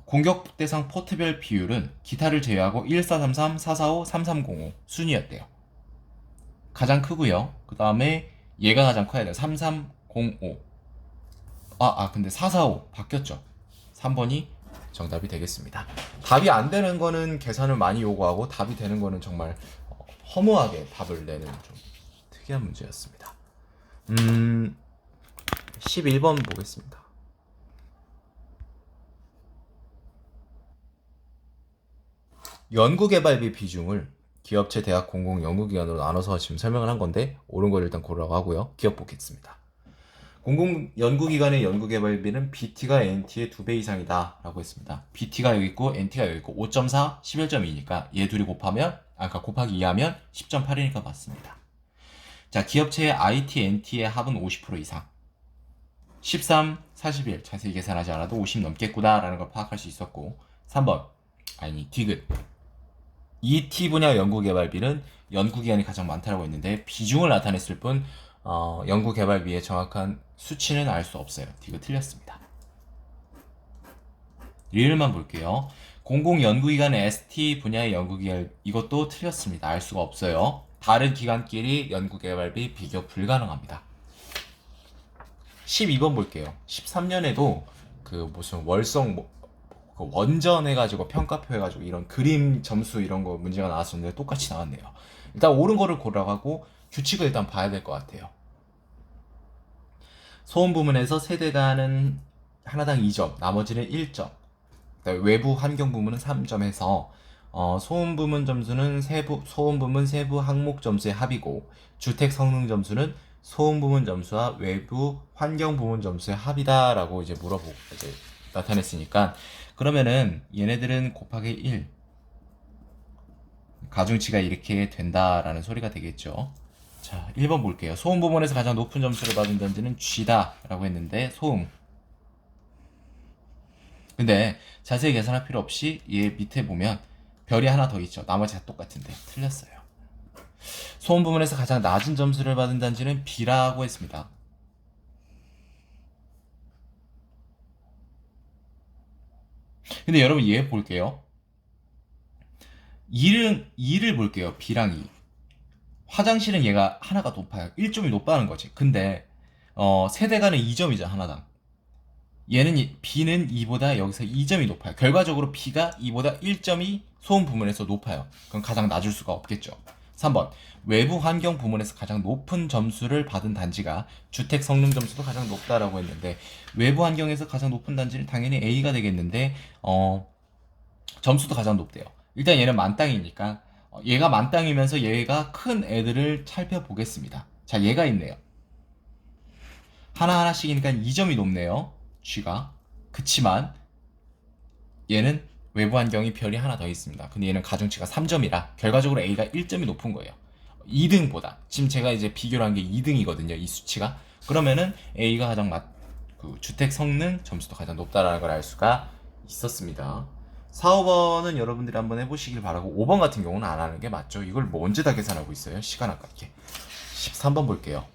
공격 대상 포트별 비율은 기타를 제외하고 1433, 445, 3305 순이었대요. 가장 크고요. 그 다음에 얘가 가장 커야 돼요. 3305. 근데 445 바뀌었죠. 3번이 정답이 되겠습니다. 답이 안 되는 거는 계산을 많이 요구하고 답이 되는 거는 정말 허무하게 답을 내는 좀 특이한 문제였습니다. 11번 보겠습니다. 연구개발비 비중을 기업체, 대학, 공공, 연구기관으로 나눠서 지금 설명을 한 건데 옳은 걸 일단 고르라고 하고요. 기업 보겠습니다. 공공 연구기관의 연구개발비는 BT가 NT의 2배 이상이다 라고 했습니다. BT가 여기 있고 NT가 여기 있고 5.4, 11.2니까 얘 둘이 곱하면 그러니까 곱하기 2하면 10.8이니까 맞습니다. 자, 기업체의 IT, NT의 합은 50% 이상. 13, 41 자세히 계산하지 않아도 50 넘겠구나 라는 걸 파악할 수 있었고 3번 디귿 ET 분야 연구개발비는 연구기관이 가장 많다고 했는데 비중을 나타냈을 뿐 연구개발비의 정확한 수치는 알 수 없어요. 디귿 틀렸습니다. 리을만 볼게요. 공공연구기관의 ST 분야의 연구기관 이것도 틀렸습니다. 알 수가 없어요. 다른 기관끼리 연구개발비 비교 불가능합니다. 12번 볼게요. 13년에도 그 무슨 월성 원전 해가지고 평가표 해가지고 이런 그림 점수 이런 거 문제가 나왔었는데 똑같이 나왔네요. 일단 옳은 거를 고르라고 하고 규칙을 일단 봐야 될 것 같아요. 소음 부문에서 세대가는 하나당 2점, 나머지는 1점. 외부 환경 부문은 3점 해서 소음 부문 점수는 소음 부문 세부 항목 점수의 합이고 주택 성능 점수는 소음 부문 점수와 외부 환경 부문 점수의 합이다라고 이제 물어보고 이제 나타냈으니까 그러면은 얘네들은 곱하기 1 가중치가 이렇게 된다라는 소리가 되겠죠. 자, 1번 볼게요. 소음 부문에서 가장 높은 점수를 받은 단지는 G다 라고 했는데 소음. 근데 자세히 계산할 필요 없이 얘 밑에 보면 별이 하나 더 있죠. 나머지 다 똑같은데 틀렸어요. 소음 부문에서 가장 낮은 점수를 받은 단지는 B라고 했습니다. 근데 여러분 얘 볼게요. 2를 볼게요. B랑 2. 화장실은 얘가 하나가 높아요. 1점이 높다는 거지. 근데 세대가는 2점이죠. 하나당. 얘는 B는 2보다 여기서 2점이 높아요. 결과적으로 B가 2보다 1점이 소음 부문에서 높아요. 그럼 가장 낮을 수가 없겠죠. 3번 외부 환경 부문에서 가장 높은 점수를 받은 단지가 주택 성능 점수도 가장 높다라고 했는데 외부 환경에서 가장 높은 단지는 당연히 A가 되겠는데 점수도 가장 높대요. 일단 얘는 만땅이니까 얘가 만땅이면서 얘가 큰 애들을 살펴보겠습니다. 자, 얘가 있네요. 하나하나씩이니까 2점이 높네요. G가. 그치만 얘는 외부 환경이 별이 하나 더 있습니다. 근데 얘는 가중치가 3점이라 결과적으로 A가 1점이 높은 거예요. 2등보다. 지금 제가 이제 비교를 한 게 2등이거든요. 이 수치가. 그러면은 A가 가장 그 주택 성능 점수도 가장 높다라는 걸 알 수가 있었습니다. 4, 5번은 여러분들이 한번 해보시길 바라고 5번 같은 경우는 안 하는 게 맞죠. 이걸 뭐 언제 다 계산하고 있어요. 시간 아깝게. 13번 볼게요.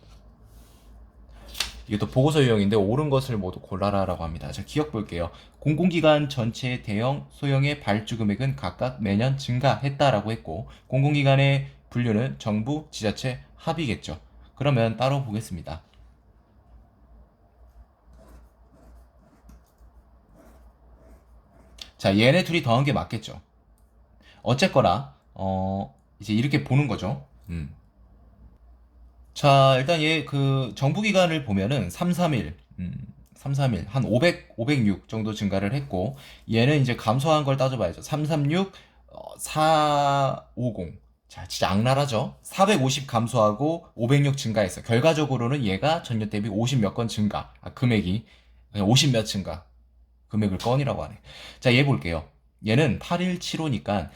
이게 또 보고서 유형인데 옳은 것을 모두 골라라 라고 합니다. 자, 기억 볼게요. 공공기관 전체의 대형, 소형의 발주 금액은 각각 매년 증가했다라고 했고 공공기관의 분류는 정부, 지자체 합이겠죠. 그러면 따로 보겠습니다. 자, 얘네 둘이 더한 게 맞겠죠. 어쨌거나 이제 이렇게 보는 거죠. 자, 일단 얘 그 정부기관을 보면은 331, 한 506 정도 증가를 했고, 얘는 이제 감소한 걸 따져봐야죠. 336, 450. 자, 진짜 악랄하죠? 450 감소하고 506 증가했어. 결과적으로는 얘가 전년 대비 50 몇 건 증가. 금액이. 그냥 50 몇 증가. 금액을 건이라고 하네. 자, 얘 볼게요. 얘는 8175니까,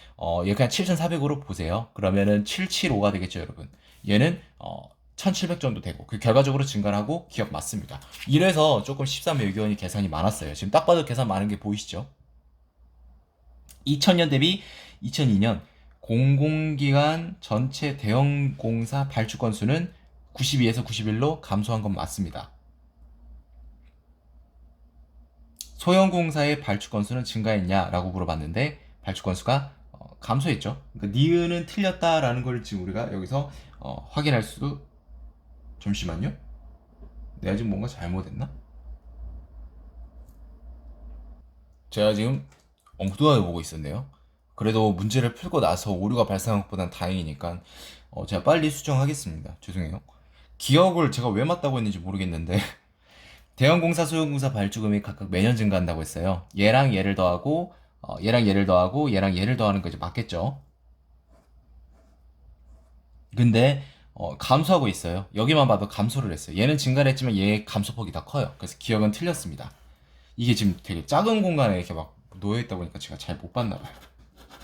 얘 그냥 7400으로 보세요. 그러면은 775가 되겠죠, 여러분. 얘는, 1700 정도 되고 그 결과적으로 증가를 하고 기억 맞습니다. 이래서 조금 13외교원이 계산이 많았어요. 지금 딱 봐도 계산 많은 게 보이시죠? 2000년 대비 2002년 공공기관 전체 대형공사 발주 건수는 92에서 91로 감소한 건 맞습니다. 소형공사의 발주 건수는 증가했냐라고 물어봤는데 발주 건수가 감소했죠. 그러니까 니은은 틀렸다라는 걸 지금 우리가 여기서 확인할 수. 잠시만요. 내가 지금 뭔가 잘못했나? 제가 지금 엉뚱하게 보고 있었네요. 그래도 문제를 풀고 나서 오류가 발생한 것보단 다행이니까 제가 빨리 수정하겠습니다. 죄송해요. 기억을 제가 왜 맞다고 했는지 모르겠는데 대형공사, 소형공사 발주금이 각각 매년 증가한다고 했어요. 얘랑 얘를 더하고 얘랑 얘를 더하고 얘랑 얘를 더하는 거 이제 맞겠죠? 근데 감소하고 있어요. 여기만 봐도 감소를 했어요. 얘는 증가를 했지만 얘의 감소폭이 더 커요. 그래서 기억은 틀렸습니다. 이게 지금 되게 작은 공간에 이렇게 막 놓여있다 보니까 제가 잘 못 봤나 봐요.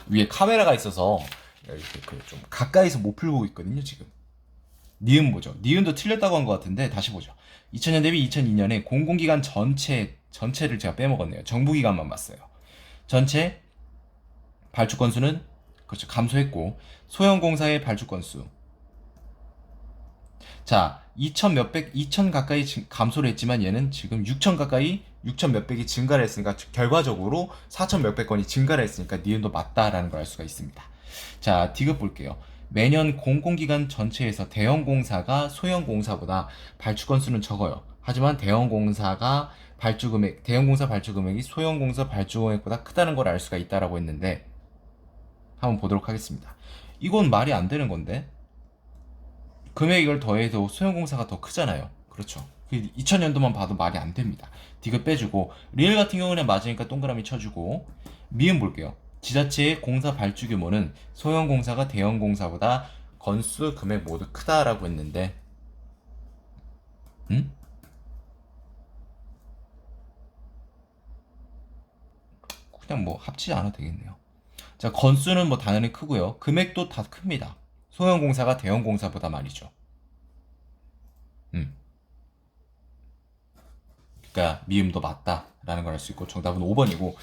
위에 카메라가 있어서 이렇게 좀 가까이서 못 풀고 있거든요, 지금. 니은 보죠. 니은도 틀렸다고 한 것 같은데 다시 보죠. 2000년 대비 2002년에 공공기관 전체를 제가 빼먹었네요. 정부기관만 봤어요. 전체 발주 건수는 그렇죠, 감소했고 소형공사의 발주 건수 자, 2000 가까이 감소를 했지만 얘는 지금 6000 가까이 6000 몇백이 증가를 했으니까 결과적으로 4000 몇백 건이 증가를 했으니까 니은도 맞다라는 걸 알 수가 있습니다. 자, 디귿 볼게요. 매년 공공기관 전체에서 대형공사가 소형공사보다 발주 건수는 적어요. 하지만 대형공사 발주 금액이 소형공사 발주 금액보다 크다는 걸 알 수가 있다라고 했는데 한번 보도록 하겠습니다. 이건 말이 안 되는 건데 금액 이걸 더해도 소형공사가 더 크잖아요. 그렇죠. 2000년도만 봐도 말이 안 됩니다. 디귿 빼주고, 리을 같은 경우는 맞으니까 동그라미 쳐주고, 미음 볼게요. 지자체의 공사 발주 규모는 소형 공사가 대형 공사보다 건수, 금액 모두 크다라고 했는데, 음? 그냥 뭐 합치지 않아도 되겠네요. 자, 건수는 뭐 당연히 크고요. 금액도 다 큽니다. 소형 공사가 대형 공사보다 말이죠. 음. 그러니까 미음도 맞다라는 걸 알 수 있고 정답은 5번이고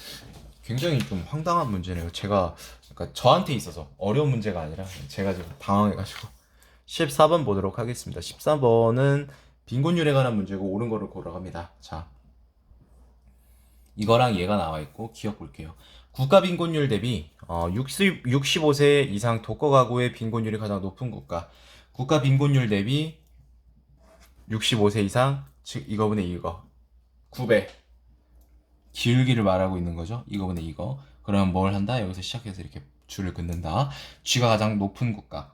굉장히 좀 황당한 문제네요. 제가 그러니까 저한테 있어서 어려운 문제가 아니라 제가 좀 당황해가지고 14번 보도록 하겠습니다. 14번은 빈곤율에 관한 문제고 옳은 거를 고르갑니다. 자, 이거랑 얘가 나와 있고 기억 볼게요. 국가 빈곤율 대비 65세 이상 독거 가구의 빈곤율이 가장 높은 국가. 국가 빈곤율 대비 65세 이상, 즉 이거분의 이거 9배. 기울기를 말하고 있는 거죠. 이거분의 이거. 그러면 뭘 한다? 여기서 시작해서 이렇게 줄을 긋는다. 쥐가 가장 높은 국가.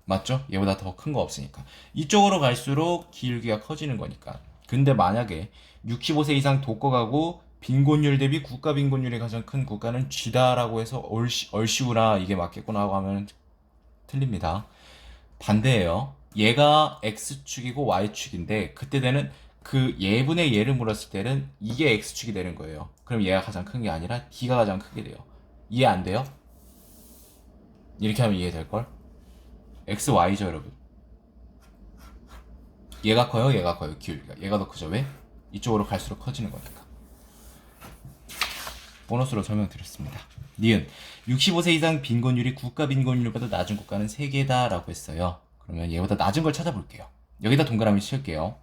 맞죠? 얘보다 더 큰 거 없으니까. 이쪽으로 갈수록 기울기가 커지는 거니까. 근데 만약에 65세 이상 독거 가구 빈곤율 대비 국가 빈곤율이 가장 큰 국가는 쥐다라고 해서 얼씨구나 이게 맞겠구나 하고 하면 틀립니다. 반대예요. 얘가 X축이고 Y축인데 그때 되는 그 예분의 예를 물었을 때는 이게 X축이 되는 거예요. 그럼 얘가 가장 큰 게 아니라 D가 가장 크게 돼요. 이해 안 돼요? 이렇게 하면 이해될걸? X, Y죠 여러분. 얘가 커요? 얘가 커요? 기울기가. 얘가 더 크죠? 왜? 이쪽으로 갈수록 커지는 거니까. 보너스로 설명드렸습니다. 니은 65세 이상 빈곤율이 국가 빈곤율보다 낮은 국가는 3개다 라고 했어요. 그러면 얘보다 낮은 걸 찾아볼게요. 여기다 동그라미 칠게요.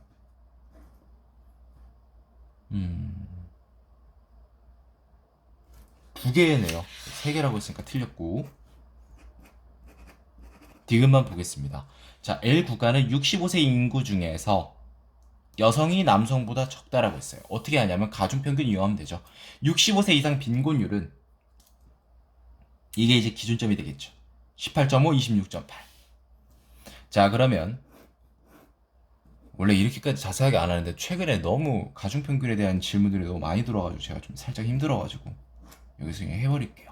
두 개네요. 3개라고 했으니까 틀렸고. 디귿만 보겠습니다. 자, L 국가는 65세 인구 중에서 여성이 남성보다 적다라고 했어요. 어떻게 하냐면 가중평균 이용하면 되죠. 65세 이상 빈곤율은 이게 이제 기준점이 되겠죠. 18.5, 26.8. 자, 그러면 원래 이렇게까지 자세하게 안 하는데 최근에 너무 가중평균에 대한 질문들이 너무 많이 들어가지고 제가 좀 살짝 힘들어가지고 여기서 그냥 해버릴게요.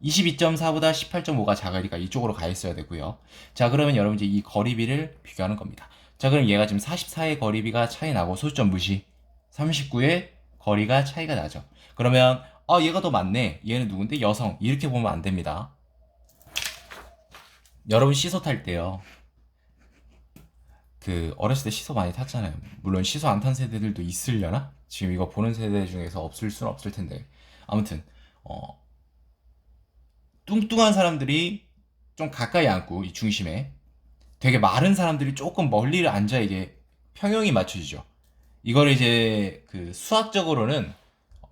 22.4보다 18.5가 작으니까 이쪽으로 가 있어야 되고요. 자, 그러면 여러분 이제 이 거리비를 비교하는 겁니다. 자, 그럼 얘가 지금 44의 거리비가 차이 나고 소수점 무시. 39의 거리가 차이가 나죠. 그러면 얘가 더 많네. 얘는 누군데? 여성. 이렇게 보면 안 됩니다. 여러분 시소 탈 때요. 그 어렸을 때 시소 많이 탔잖아요. 물론 시소 안 탄 세대들도 있으려나? 지금 이거 보는 세대 중에서 없을 수는 없을 텐데. 아무튼 뚱뚱한 사람들이 좀 가까이 앉고 이 중심에 되게 마른 사람들이 조금 멀리 앉아 이게 평형이 맞춰지죠. 이걸 이제 그 수학적으로는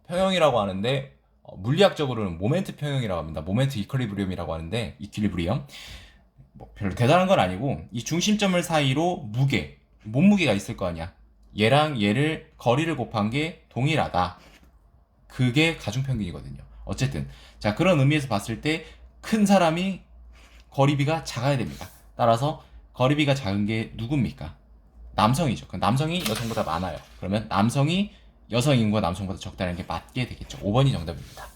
평형이라고 하는데 물리학적으로는 모멘트 평형이라고 합니다. 모멘트 이퀄리브리엄이라고 하는데 이퀄리브리엄 뭐 별로 대단한 건 아니고 이 중심점을 사이로 무게, 몸무게가 있을 거 아니야. 얘랑 얘를 거리를 곱한 게 동일하다. 그게 가중평균이거든요. 어쨌든 자 그런 의미에서 봤을 때 큰 사람이 거리비가 작아야 됩니다. 따라서 거리비가 작은 게 누굽니까? 남성이죠. 남성이 여성보다 많아요. 그러면 남성이 여성 인구가 남성보다 적다는 게 맞게 되겠죠. 5번이 정답입니다.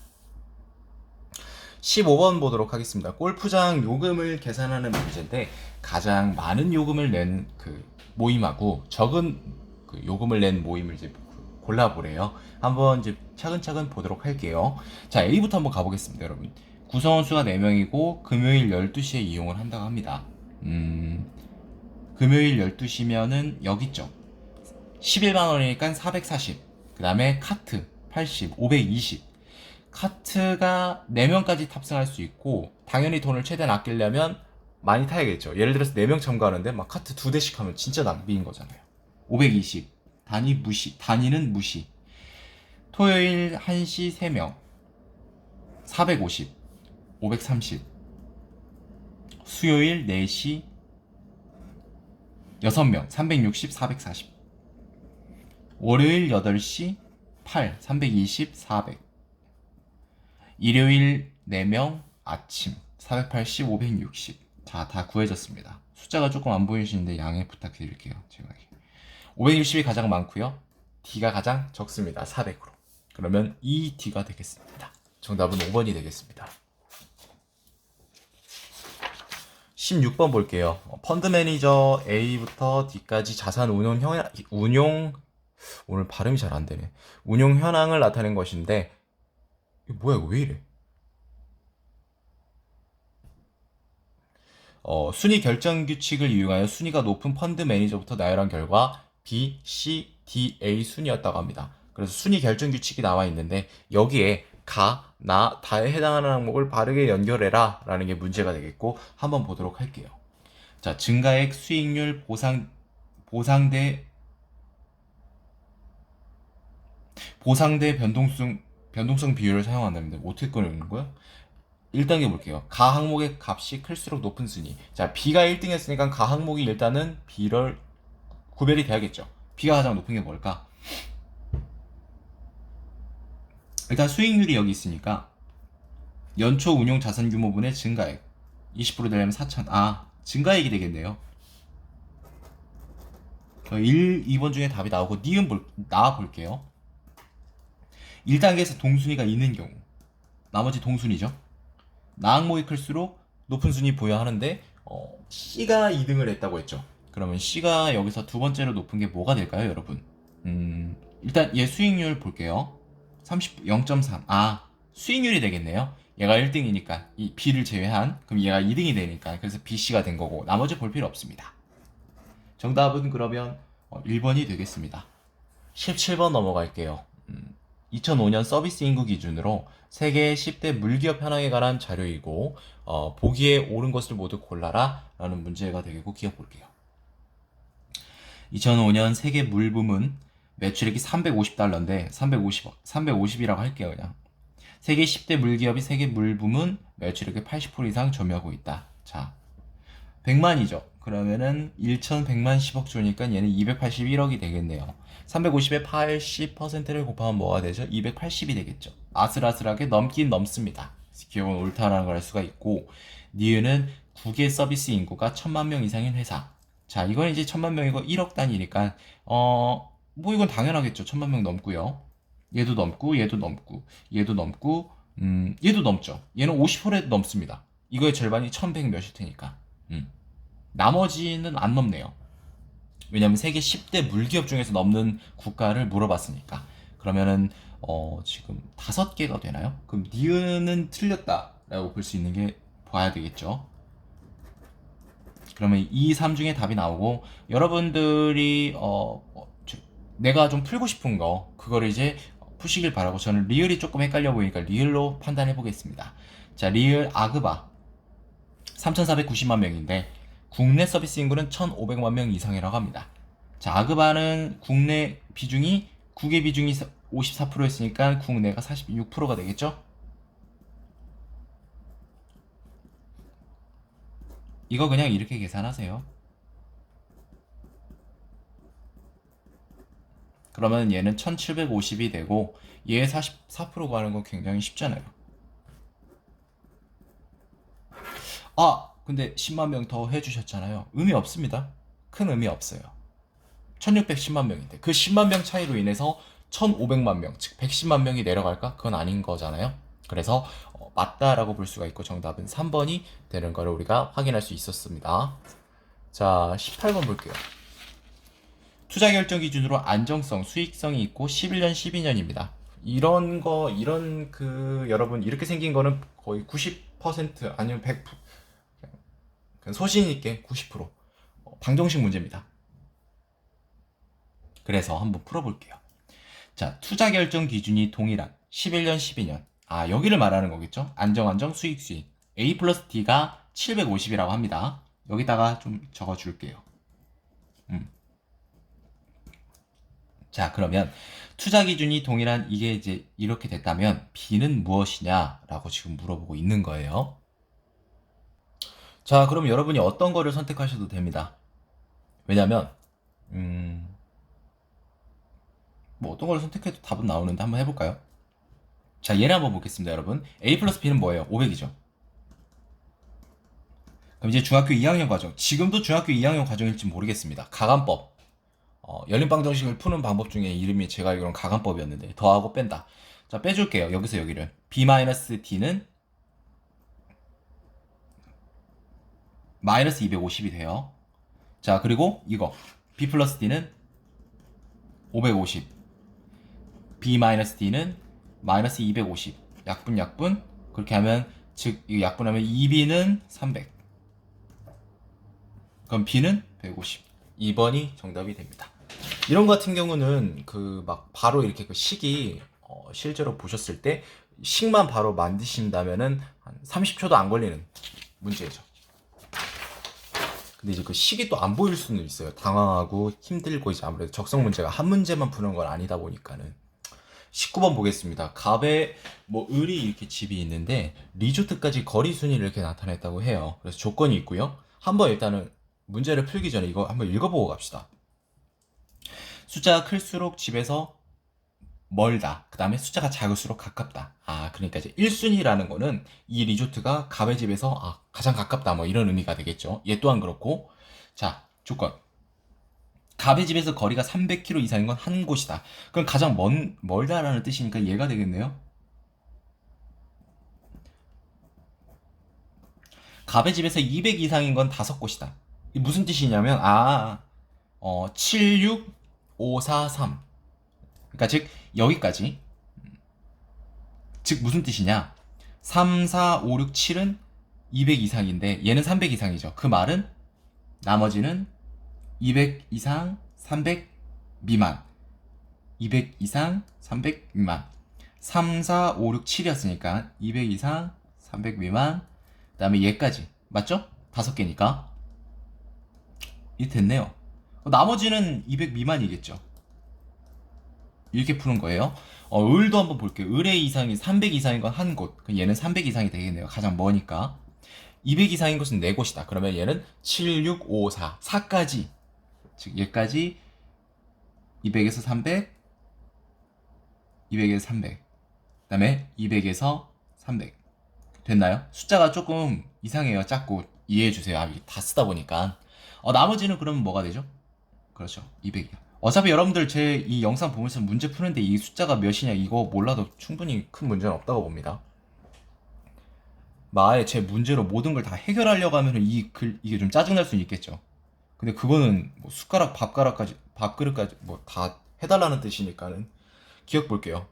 15번 보도록 하겠습니다. 골프장 요금을 계산하는 문제인데 가장 많은 요금을 낸 그 모임하고 적은 그 요금을 낸 모임을 이제 골라보래요. 한번 이제 차근차근 보도록 할게요. 자, A부터 한번 가보겠습니다, 여러분. 구성원 수가 4명이고 금요일 12시에 이용을 한다고 합니다. 금요일 12시면은 여기 있죠. 11만 원이니까 440. 그 다음에 카트 80, 520. 카트가 4명까지 탑승할 수 있고 당연히 돈을 최대한 아끼려면 많이 타야겠죠. 예를 들어서 4명 참가하는데 막 카트 2대씩 하면 진짜 낭비인 거잖아요. 520. 단위는 무시. 토요일 1시 3명 450. 530. 수요일 4시 6명 360, 440. 월요일 8시 8, 320, 400. 일요일 4명 아침 480, 560. 자, 다 구해졌습니다. 숫자가 조금 안 보이시는데 양해 부탁드릴게요. 제가 560이 가장 많고요. D가 가장 적습니다. 400으로. 그러면 이 D가 되겠습니다. 정답은 5번이 되겠습니다. 16번 볼게요. 펀드 매니저 A부터 D까지 자산 오늘 발음이 잘 안 되네. 운용 현황을 나타낸 것인데, 이거 뭐야, 이거 왜 이래? 순위 결정 규칙을 이용하여 순위가 높은 펀드 매니저부터 나열한 결과 B, C, D, A 순위였다고 합니다. 그래서 순위 결정 규칙이 나와 있는데 여기에 가, 나, 다에 해당하는 항목을 바르게 연결해라 라는 게 문제가 되겠고 한번 보도록 할게요. 자, 증가액, 수익률, 보상대 변동성 비율을 사용한답니다. 어떻게 꺼내는 거야? 1단계 볼게요. 가 항목의 값이 클수록 높은 순위. 자, B가 1등 했으니까 가 항목이 일단은 B를 구별이 돼야겠죠. B가 가장 높은 게 뭘까? 일단 수익률이 여기 있으니까 연초 운용 자산 규모분의 증가액 20% 되려면 4천. 증가액이 되겠네요. 1, 2번 중에 답이 나오고 니은 나와 볼게요. 1단계에서 동순위가 있는 경우 나머지 동순위죠. 나 항목이 클수록 높은 순위 부여하는데 C가 2등을 했다고 했죠. 그러면 C가 여기서 두 번째로 높은 게 뭐가 될까요, 여러분? 일단 얘 수익률 볼게요. 0.3. 수익률이 되겠네요. 얘가 1등이니까 이 B를 제외한, 그럼 얘가 2등이 되니까 그래서 BC가 된 거고 나머지 볼 필요 없습니다. 정답은 그러면 1번이 되겠습니다. 17번 넘어갈게요. 2005년 서비스 인구 기준으로 세계 10대 물기업 현황에 관한 자료이고 보기에 옳은 것을 모두 골라라 라는 문제가 되겠고 기억 볼게요. 2005년 세계 물 부문 매출액이 350달러인데 350이라고 할게요. 그냥 세계 10대 물기업이 세계 물 부문 매출액의 80% 이상 점유하고 있다. 자, 100만이죠. 그러면은 1,100만 10억 조니까 얘는 281억이 되겠네요. 350에 80%를 곱하면 뭐가 되죠? 280이 되겠죠. 아슬아슬하게 넘긴 넘습니다. 기억은 옳다라는 걸 알 수가 있고, 니은은 국외 서비스 인구가 1000만 명 이상인 회사. 자, 이건 이제 1000만 명이고 1억 단위니까 뭐 이건 당연하겠죠. 1000만 명 넘고요. 얘도 넘고 얘도 넘고 얘도 넘고 얘도 넘죠. 얘는 50%도 넘습니다. 이거의 절반이 1100 몇일 테니까. 나머지는 안 넘네요. 왜냐면 세계 10대 물기업 중에서 넘는 국가를 물어봤으니까. 그러면은 지금 5개가 되나요? 그럼 니은은 틀렸다라고 볼 수 있는 게 봐야 되겠죠. 그러면 2, 3 중에 답이 나오고 여러분들이 내가 좀 풀고 싶은 거 그거를 이제 푸시길 바라고 저는 리을이 조금 헷갈려 보이니까 리을로 판단해 보겠습니다. 자, 리을 아그바 3,490만 명인데 국내 서비스 인구는 1,500만 명 이상이라고 합니다. 자, 아그바는 국내 비중이 국외 비중이 54%였으니까 국내가 46%가 되겠죠? 이거 그냥 이렇게 계산하세요. 그러면 얘는 1750이 되고 얘 44%가 하는 건 굉장히 쉽잖아요. 근데 10만 명 더 해주셨잖아요. 의미 없습니다. 큰 의미 없어요. 1610만 명인데 그 10만 명 차이로 인해서 1500만 명, 즉 110만 명이 내려갈까? 그건 아닌 거잖아요. 그래서 맞다라고 볼 수가 있고 정답은 3번이 되는 거를 우리가 확인할 수 있었습니다. 자, 18번 볼게요. 투자 결정 기준으로 안정성, 수익성이 있고 11년, 12년입니다. 여러분 이렇게 생긴 거는 거의 90% 아니면 100% 소신 있게 90% 방정식 문제입니다. 그래서 한번 풀어볼게요. 자, 투자 결정 기준이 동일한 11년, 12년. 여기를 말하는 거겠죠? 안정, 수익. A 플러스 D가 750이라고 합니다. 여기다가 좀 적어줄게요. 자, 그러면 투자 기준이 동일한 이게 이제 이렇게 됐다면 B는 무엇이냐라고 지금 물어보고 있는 거예요. 자, 그럼 여러분이 어떤 거를 선택하셔도 됩니다. 왜냐면 뭐 어떤 걸 선택해도 답은 나오는데 한번 해볼까요? 자, 얘를 한번 보겠습니다, 여러분. A 플러스 B는 뭐예요? 500이죠. 그럼 이제 중학교 2학년 과정. 지금도 중학교 2학년 과정일지 모르겠습니다. 가감법. 열림방 정식을 푸는 방법 중에 이름이 제가 알기로는 가간법이었는데 더하고 뺀다. 자, 빼줄게요. 여기서 여기를. b-d는 마이너스 250이 돼요. 자, 그리고 이거 b 플러스 d는 550, b-d는 마이너스 250. 약분 그렇게 하면 즉 이거 약분하면 2b는 300. 그럼 b는 150. 2번이 정답이 됩니다. 이런 거 같은 경우는 그 막 바로 이렇게 그 식이 실제로 보셨을 때 식만 바로 만드신다면은 한 30초도 안 걸리는 문제죠. 근데 이제 그 식이 또 안 보일 수는 있어요. 당황하고 힘들고 이제 아무래도 적성 문제가 한 문제만 푸는 건 아니다 보니까는. 19번 보겠습니다. 갑에 뭐 을이 이렇게 집이 있는데 리조트까지 거리 순위를 이렇게 나타냈다고 해요. 그래서 조건이 있고요. 한번 일단은 문제를 풀기 전에 이거 한번 읽어보고 갑시다. 숫자가 클수록 집에서 멀다. 그 다음에 숫자가 작을수록 가깝다. 그러니까 이제 1순위라는 거는 이 리조트가 갑의 집에서 가장 가깝다. 뭐 이런 의미가 되겠죠. 얘 또한 그렇고. 자, 조건. 갑의 집에서 거리가 300km 이상인 건 한 곳이다. 그럼 가장 멀다라는 뜻이니까 얘가 되겠네요. 갑의 집에서 200 이상인 건 5곳이다. 이게 무슨 뜻이냐면 7, 6, 5, 4, 3. 그러니까 즉 여기까지. 즉 무슨 뜻이냐? 3, 4, 5, 6, 7은 200 이상인데 얘는 300 이상이죠. 그 말은 나머지는 200 이상, 300 미만. 200 이상, 300 미만. 3, 4, 5, 6, 7이었으니까 200 이상, 300 미만. 그 다음에 얘까지. 맞죠? 5개니까. 이게 됐네요. 나머지는 200 미만이겠죠. 이렇게 푸는 거예요. 을도 한번 볼게요. 을의 이상이 300 이상인 건 한 곳. 그럼 얘는 300 이상이 되겠네요. 가장 머니까. 200 이상인 것은 4곳이다. 그러면 얘는 7, 6, 5, 4. 4까지. 즉 얘까지 200에서 300, 200에서 300. 그 다음에 200에서 300. 됐나요? 숫자가 조금 이상해요. 작고 이해해주세요. 이게 다 쓰다 보니까. 나머지는 그러면 뭐가 되죠? 그렇죠. 200이요. 어차피 여러분들 제 이 영상 보면서 문제 푸는데 이 숫자가 몇이냐 이거 몰라도 충분히 큰 문제는 없다고 봅니다. 아예 제 문제로 모든 걸 다 해결하려고 하면 이게 좀 짜증날 수는 있겠죠. 근데 그거는 뭐 숟가락, 밥그릇까지 뭐 다 해달라는 뜻이니까는 기억 볼게요.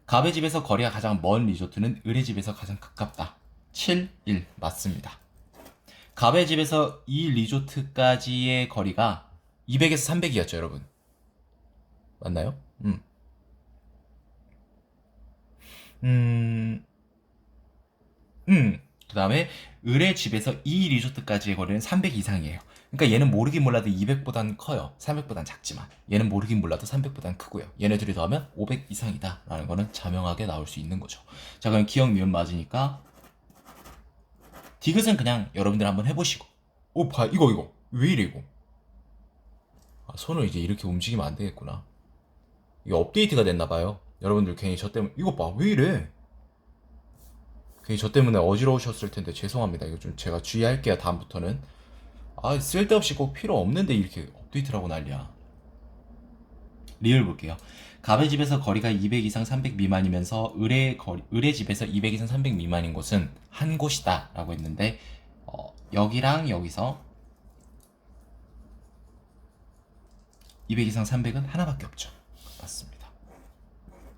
갑의 집에서 거리가 가장 먼 리조트는 을의 집에서 가장 가깝다. 7, 1 맞습니다. 갑의 집에서 이 리조트까지의 거리가 200에서 300이었죠, 여러분. 맞나요? 그 다음에 을의 집에서 이 리조트까지의 거리는 300 이상이에요. 그러니까 얘는 모르긴 몰라도 200보단 커요. 300보단 작지만. 얘는 모르긴 몰라도 300보단 크고요. 얘네 둘이 더하면 500 이상이다. 라는 거는 자명하게 나올 수 있는 거죠. 자, 그럼 기억, 미음 맞으니까 디귿은 그냥 여러분들 한번 해보시고. 이거. 왜 이래, 이거? 손을 이제 이렇게 움직이면 안 되겠구나. 이게 업데이트가 됐나봐요. 여러분들 괜히 저 때문에, 이거 봐, 왜 이래? 괜히 저 때문에 어지러우셨을 텐데 죄송합니다. 이거 좀 제가 주의할게요, 다음부터는. 쓸데없이 꼭 필요 없는데 이렇게 업데이트라고 난리야. 리얼 볼게요. 갑의 집에서 거리가 200 이상 300 미만이면서 을의 집에서 200 이상 300 미만인 곳은 한 곳이다 라고 했는데 여기랑 여기서 200 이상 300은 하나밖에 없죠. 맞습니다.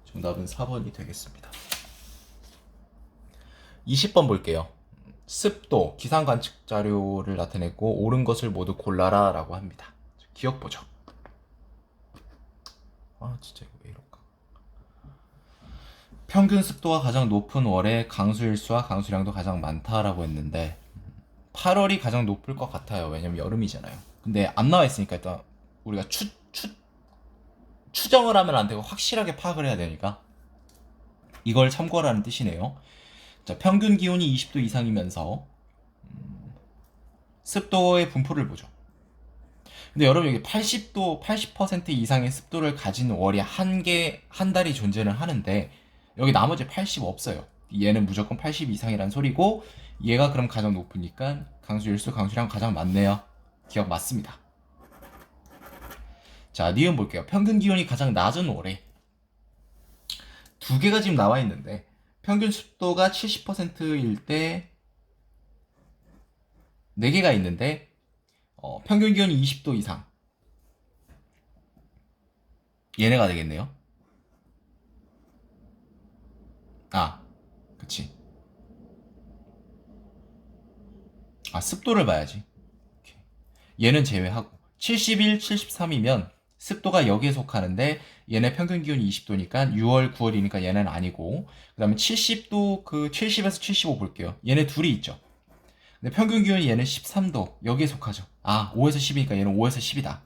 정답은 4번이 되겠습니다. 20번 볼게요. 습도, 기상 관측 자료를 나타냈고 옳은 것을 모두 골라라 라고 합니다. 기억 보죠. 진짜 이거 왜 이럴까? 평균 습도가 가장 높은 월에 강수일수와 강수량도 가장 많다라고 했는데 8월이 가장 높을 것 같아요. 왜냐면 여름이잖아요. 근데 안 나와 있으니까 일단 우리가 추정을 하면 안 되고 확실하게 파악을 해야 되니까 이걸 참고하라는 뜻이네요. 자, 평균 기온이 20도 이상이면서 습도의 분포를 보죠. 근데 여러분 여기 80% 이상의 습도를 가진 월이 한 달이 존재를 하는데 여기 나머지 80 없어요. 얘는 무조건 80 이상이란 소리고 얘가 그럼 가장 높으니까 강수일수, 강수량 가장 많네요. 기억 맞습니다. 자, 니은 볼게요. 평균 기온이 가장 낮은 월에 두 개가 지금 나와 있는데 평균 습도가 70%일 때 네 개가 있는데 평균 기온이 20도 이상 얘네가 되겠네요. 아, 그치. 아, 습도를 봐야지. 얘는 제외하고 71, 73이면 습도가 여기에 속하는데 얘네 평균 기온이 20도니까 6월, 9월이니까 얘는 아니고 그 다음에 70도 그 70에서 75 볼게요. 얘네 둘이 있죠. 근데 평균 기온이 얘는 13도 여기에 속하죠. 아, 5에서 10이니까 얘는 5에서 10이다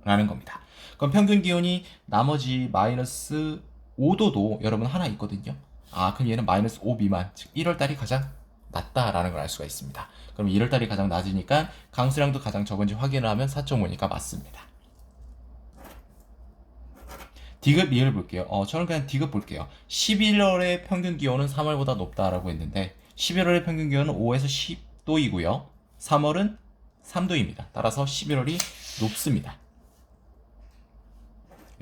라는 겁니다. 그럼 평균 기온이 나머지 마이너스 5도도 여러분 하나 있거든요. 아, 그럼 얘는 마이너스 5 미만, 즉 1월달이 가장 낮다라는 걸 알 수가 있습니다. 그럼 1월달이 가장 낮으니까 강수량도 가장 적은지 확인을 하면 4.5니까 맞습니다. 디귿 리을 볼게요. 저는 그냥 디귿 볼게요. 11월의 평균 기온은 3월보다 높다라고 했는데 11월의 평균 기온은 5에서 10도이고요. 3월은 3도입니다. 따라서 11월이 높습니다.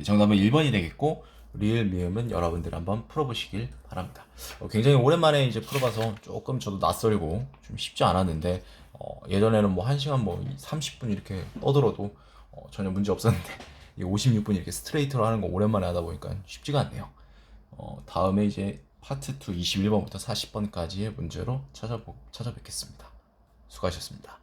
정답은 1번이 되겠고 리을 미음은 여러분들 한번 풀어보시길 바랍니다. 굉장히 오랜만에 이제 풀어봐서 조금 저도 낯설고 좀 쉽지 않았는데 예전에는 뭐 1시간 뭐 30분 이렇게 떠들어도 전혀 문제 없었는데 56분 이렇게 스트레이트로 하는 거 오랜만에 하다 보니까 쉽지가 않네요. 다음에 이제 파트 2 21번부터 40번까지의 문제로 찾아뵙겠습니다. 수고하셨습니다.